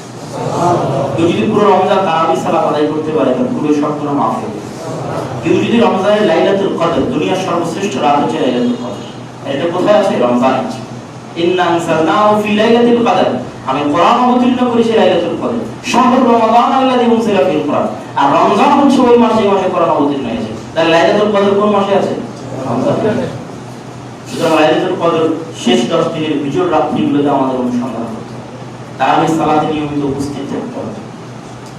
কেউ যদি পুরো রমজান তারাবি সালাত আদায় করতে পারে, তার পূর্বের সব গুনাহ মাফ হয়ে যাবে। কেউ যদি রমজানের লাইলাতুল কদর, দুনিয়ার সর্বশ্রেষ্ঠ রাত হচ্ছে লাইলাতুল কদর, এটা কোথায় আছে? রমজান আছে। ইন্না আনসালনাহু ফি লাইলাতুল কদর, আমি কোরআন অবতীর্ণ করেছি লাইলাতুল কদর। শাহরুর রমাদান আল্লাযী উনজিলা ফিল কোরআন। আর রমজান হচ্ছে ওই মাসে, মাসে কোরআন অবতীর্ণ হয়েছে। তাহলে লাইলাতুল কদর কোন মাসে আছে? রমজান। সুতরাং লাইলাতুল কদর শেষ 10 দিনের বিজোড় রাত্রিগুলোতে আমাদের অনুসন্ধান করতে হবে। তারাবির সালাতে নিয়মিত উপস্থিত থাকতে হবে।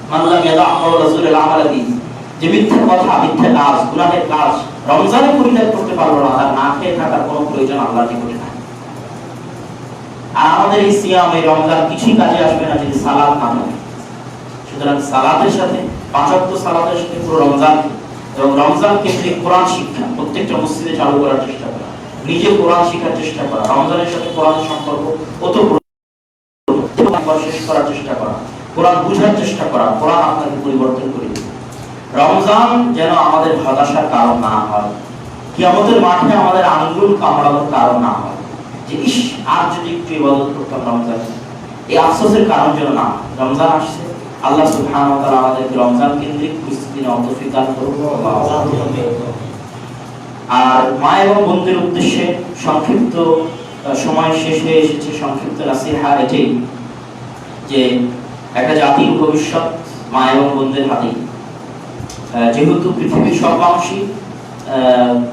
মান লাম ইয়াদা কাওলা রাসূলিল আমাল বিহি, যে মিথ্যা কথা, মিথ্যা কাজ, গুনাহের কাজ রমজানে পরিত্যাগ করতে পারলো না, তার না খেয়ে থাকার কোনো প্রয়োজন আল্লাহর নিকটে নাই। আর আমাদের এই সিয়াম, এই রমজান কিছুই কাজে আসবে না যদি সালাত না হয়। সুতরাং সালাতের সাথে, 5 ওয়াক্ত সালাতের সাথে পুরো রমজান এবং রমজান কেন্দ্রিক কোরআন শিক্ষা প্রত্যেকটা মসজিদে চালু করার চেষ্টা করা, নিজে কোরআন শেখার চেষ্টা করা, রমজানের সাথে কোরআনের সম্পর্ক শেষ করার চেষ্টা করা, কোরআন বুঝার চেষ্টা করা, কোরআন আপনাকে পরিবর্তন করে দেবে। রমজান যেন আমাদের হতাশার কারণ না হয়, কিয়ামতের মাঠে আমাদের আঙ্গুল কামড়ানোর কারণ না হয়, যে ইস আর যদি একটু ইবাদত করতাম রমজানে, এই আফসোসের কারণ যেন না। রমজান আসছে, আল্লাহ সুবহানাহু ওয়া তাআলা আমাদেরকে রমজান কেন্দ্রিক প্রস্তুতি নেওয়ার তৌফিক দান করুন। আর মা এবং বোনদের উদ্দেশ্যে সংক্ষিপ্ত সময় শেষ হয়ে এসেছে, সংক্ষিপ্ত নাসিহা এটাই যে একটা জাতির ভবিষ্যৎ মা এবং বোনদের হাতেই। যেহেতু পৃথিবীর সব মানুষই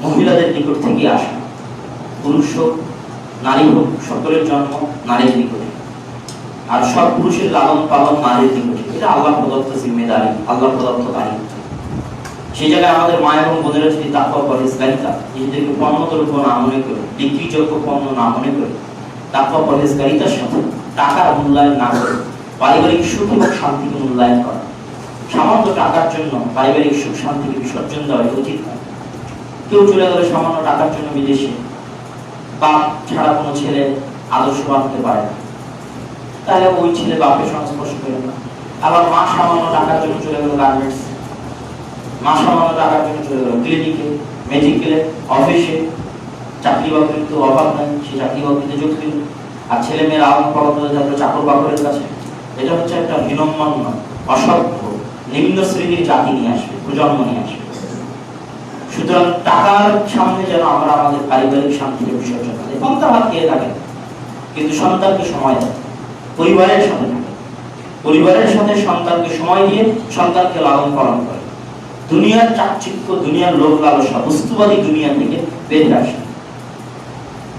মহিলাদের নিকট থেকে আসে, পুরুষ হোক নারী হোক, সকলের জন্ম নারীর নিকটে, আর সব পুরুষের লালন পালন নারীর নিকটে। এটা আল্লাহ প্রদত্ত জিম্মেদারি, আল্লাহ প্রদত্ত দায়িত্ব। সেই জায়গায় আমাদের মা এবং বোনেরা যদি তাকওয়া পরহেজগারিতা, নিজেদেরকে পণ্যদ্রব্য না মনে করে, বিক্রিযোগ্য পণ্য না মনে করে, তাকওয়া পরহেজগারিতার সাথে টাকার মূল্যায়ন না করে পারিবারিক সুখ এবং শান্তিকে মূল্যায়ন করা। সামান্য টাকার জন্য পারিবারিক সুখ শান্তিকে বিসর্জন দেওয়া উচিত নয়। কেউ চলে গেলে সামান্য টাকার জন্য বিদেশে, বাপ ছাড়া কোনো ছেলে আদর্শবান হতে পারে না, তাহলে ওই ছেলে বাপের সংস্পর্শ করে না। আবার মা সামান্য টাকার জন্য চলে গেল গার্মেন্টস, মা সামান্য টাকার জন্য চলে গেল ক্লিনিকে, মেডিকেলে, অফিসে। চাকরি বাকরির তো অভাব নাই, সে চাকরি বাকরিতে যোগ দিল। আর ছেলে মেয়ের আলাদা পড়াতে থাকলো চাকর বাকরের কাছে। এটা হচ্ছে একটা হীনম্মান্য, অসভ্য, নিম্ন শ্রেণীর জাতি নিয়ে আসবে, প্রজন্ম নিয়ে আসবে। সুতরাং টাকার সামনে যেন আমরা আমাদের পারিবারিক শান্তিকে বিসর্জন দিই। সন্তান হাত খেয়ে থাকে, কিন্তু সন্তানকে সময় দেয়, পরিবারের সাথে থাকে, পরিবারের সাথে সন্তানকে সময় দিয়ে সন্তানকে লালন পালন করে। দুনিয়ার চাকচিক্য, দুনিয়ার লোভ লালসা, বস্তুবাদী দুনিয়া থেকে বেরিয়ে আসে।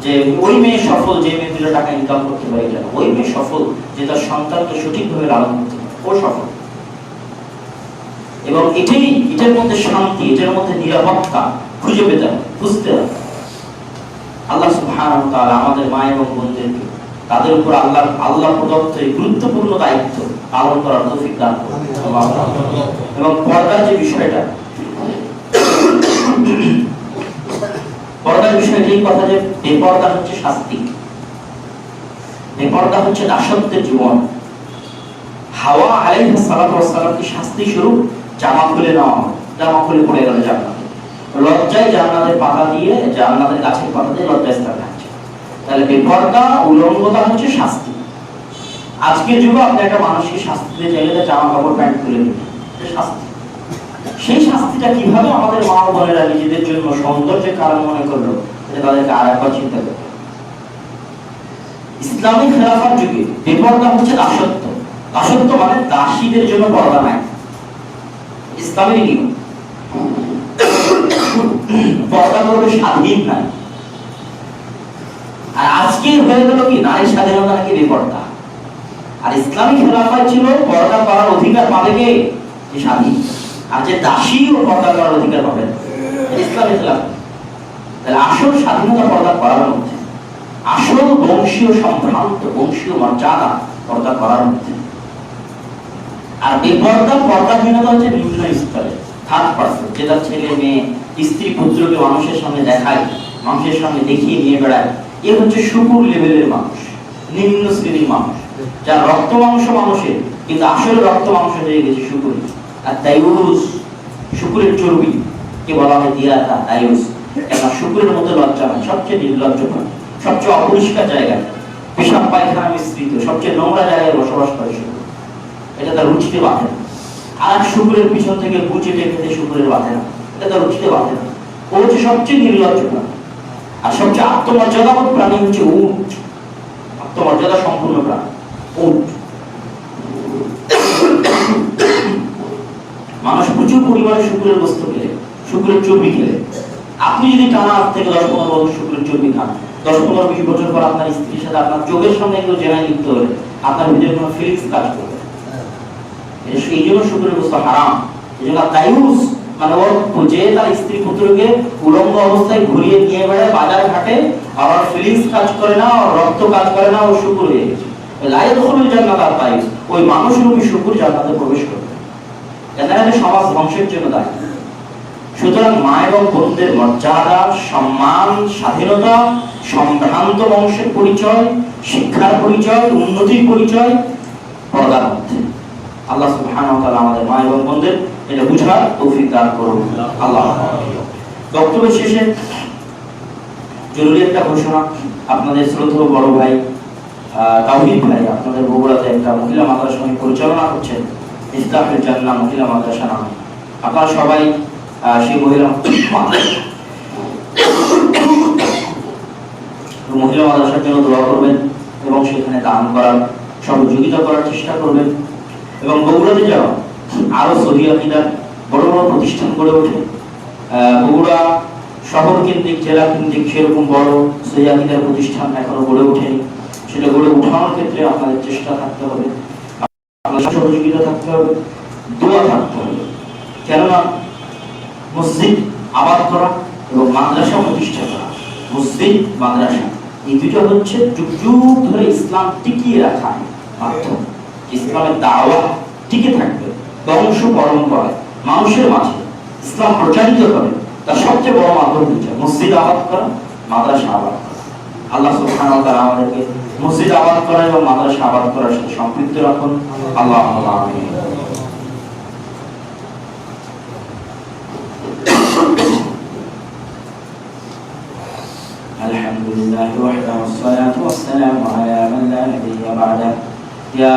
যে ওই মেয়ে সফল, যে মেয়ে 2 টাকা ইনকাম করতে পারে, এটা ওই মেয়ে সফল যে তার সন্তানকে সঠিকভাবে লালন করতে পারে, ও সফল। এবং এটার মধ্যে শান্তি, এটার মধ্যে নিরাপত্তা খুঁজে পেতে হবে, বুঝতে হবে। আল্লাহ সুবহানাহু ওয়া তাআলা আমাদের মা এবং বোনদেরকে তাদের উপর আল্লাহ প্রদত্ত এই গুরুত্বপূর্ণ দায়িত্ব পালন করার তৌফিক দান করুন। এবং পর্দার যে বিষয়টা, পর্দার বিষয়টা এই কথা যে বেপর্দা হচ্ছে শাস্তি, বেপর্দা হচ্ছে দাসত্বের জীবন। হাওয়া আলাইহিস সালাতু ওয়াস সালাম কি শাস্তি স্বরূপ জামা খুলে নেওয়া, জামা খুলে পড়ে গেল জান্নাতে, লজ্জায় জান্নাতের পাতা দিয়ে, জান্নাতের গাছের পাতা দিয়ে লজ্জায় স্থান থাকছে। তাহলে বেপর্দা, উলঙ্গতা হচ্ছে শাস্তি। আজকের যুগে আপনি একটা মানুষকে শাস্তি দিতে চাইলে তার জামা কাপড় প্যান্ট খুলে দিবেন, এটা শাস্তি। সেই শাস্তিটা কিভাবে আমাদের মা বোনেরা নিজেদের জন্য সৌন্দর্যের কারণ মনে করলো, এটা তাদেরকে আর একবার চিন্তা করতে হবে। ইসলামী খেলাফত যুগে বেপর্দা হচ্ছে দাসত্ব। দাসত্ব মানে দাসীদের জন্য পর্দা নাই, ইসলামের নিয়ম। পর্দা করবে স্বাধীন নাই। আর আজকে হয়ে গেল কি নারী স্বাধীনতা নাকি বেপর্দা। আর ইসলামী খেলাফত ছিল পর্দা করার অধিকার পাবে কে? যে স্বাধীন। আর যে দাসী ও পর্দা করার অধিকার পাবে ইসলামী খেলাফত। তাহলে আসল স্বাধীনতা পর্দা করার মধ্যে, আসল বংশীয় সম্ভ্রান্ত, বংশীয় মর্যাদা পর্দা করার মধ্যে। আর বেপর্দা, পর্দাহীনতা হচ্ছে নিম্ন স্তরে, থার্ড পারসন, যে তার ছেলে মেয়ে স্ত্রী পুত্রকে মানুষের সামনে দেখায়, মানুষের সামনে দেখিয়ে নিয়ে বেড়ায়। এ হচ্ছে শুকুর লেভেলের মানুষ, নিম্ন শ্রেণীর মানুষ, যার রক্ত মাংস মানুষের, কিন্তু আসলে রক্ত মাংস হয়ে গেছে শুকুর। আর দায়ুস, শুকুরের চর্বি কে বলা হয় দিয়াতা, দায়ুস। কেন শুকুরের মতো লজ্জা হয়, সবচেয়ে নির্লজ্জ, সবচেয়ে অপরিষ্কার জায়গায়, পেশাব পায়খানা মিশ্রিত, সবচেয়ে নোংরা জায়গায় বসবাস করে শুকুর। এটা তার রুচিতে বাঁধে না। আর শুকুরের পিছন থেকে গুচিটে খেতে শুকুরের বাঁধে না, এটা তার রুচিতে বাঁধে না। ও হচ্ছে সবচেয়ে নির্লজ্জ প্রাণী। আর সবচেয়ে আত্মমর্যাদাবোধ প্রাণী হচ্ছে উট, আত্মমর্যাদা সম্পূর্ণ প্রাণী উট। মানুষ প্রচুর পরিমাণে শুকুরের বস্তু খেলে, শুকুরের চর্বি খেলে। আপনি যদি টানা 8 থেকে 10-15 বছর শুকুরের চর্বি খান, 10-15-20 বছর পর আপনার স্ত্রীর সাথে আপনার চোখের সামনে কেউ জেনায় লিপ্ত হলে আপনার ভিতরে কোনো ফিলিংস কাজ করবে। এই জন্য শুকুরের বস্তু হারাম। এই জন্য দায়ুস মানে ওর যে তার স্ত্রী পুত্রকে উলঙ্গ অবস্থায় ঘুরিয়ে নিয়ে বেড়ায় বাজার ঘাটে, আর ফিলিংস কাজ করে না, ওর রক্ত কাজ করে না, ও শুকুর হয়ে গেছে। লাইদখুলুল জান্নাত আর দায়ুস, ওই মানুষরূপী শুকুর জান্নাতে প্রবেশ করবে। এটা সমাজ ধ্বংসের জন্য দায়ী। সুতরাং মা এবং বোনদের মর্যাদা, সম্মান, স্বাধীনতা, সম্ভ্রান্ত বংশের পরিচয়, শিক্ষার পরিচয়, উন্নতির পরিচয় পর্দার মধ্যে। আল্লাহ সুবহানাহু ওয়া তাআলা আমাদের মা এবং বোনদের এটা বুঝার তৌফিক দান করুন। আল্লাহ। বক্তব্য শেষে জরুরি একটা ঘোষণা, আপনাদের শ্রদ্ধেয় বড় ভাই তাওহীদ ভাই আপনাদের বগুড়াতে একটা মহিলা মাদ্রাসা পরিচালনা করছেন, ইফতাহুল জান্নাহ মহিলা মাদ্রাসা নামে। আপনারা সবাই সেই মহিলা মাদ্রাসার জন্য দোয়া করবেন এবং সেখানে দান করার সহযোগিতা করার চেষ্টা করবেন। এবং বগুড়াতে যাওয়া আরো সহি আকীদার বড় বড় প্রতিষ্ঠান গড়ে ওঠে। বগুড়া শহর কেন্দ্রিক, জেলা কেন্দ্রিক সেরকম বড় সহি আকীদার প্রতিষ্ঠান এখনো গড়ে ওঠেনি। সেটা গড়ে ওঠানোর ক্ষেত্রে আপনাদের চেষ্টা থাকতে হবে, আপনাদের সহযোগিতা থাকতে হবে, দোয়া থাকতে হবে। কেননা মসজিদ আবাদ করা এবং মাদ্রাসা প্রতিষ্ঠা করা, মসজিদ মাদ্রাসা এই দুটো হচ্ছে যুগ যুগ ধরে ইসলাম টিকিয়ে রাখার মাধ্যম। ইসলামের দাওয়াত টিকে থাকবে, বংশ পরম্পরায় মানুষের মাঝে ইসলাম প্রচারিত হবে, তার সবচেয়ে বড় মাধ্যম হচ্ছে মসজিদ আবাদ করা, মাদ্রাসা আবাদ করা। আল্লাহ সুবহানাহু ওয়া তাআলা আমাদেরকে মসজিদ আবাদ করা এবং মাদ্রাসা আবাদ করার সাথে সম্পৃক্ত রাখুন। আল্লাহুম্মা আমিন। আলহামদুলিল্লাহি ওয়াহদাহু ওয়াসসালাতু ওয়াসসালামু আলা মান লা নাবিয়্যা বা'দাহু। ইয়া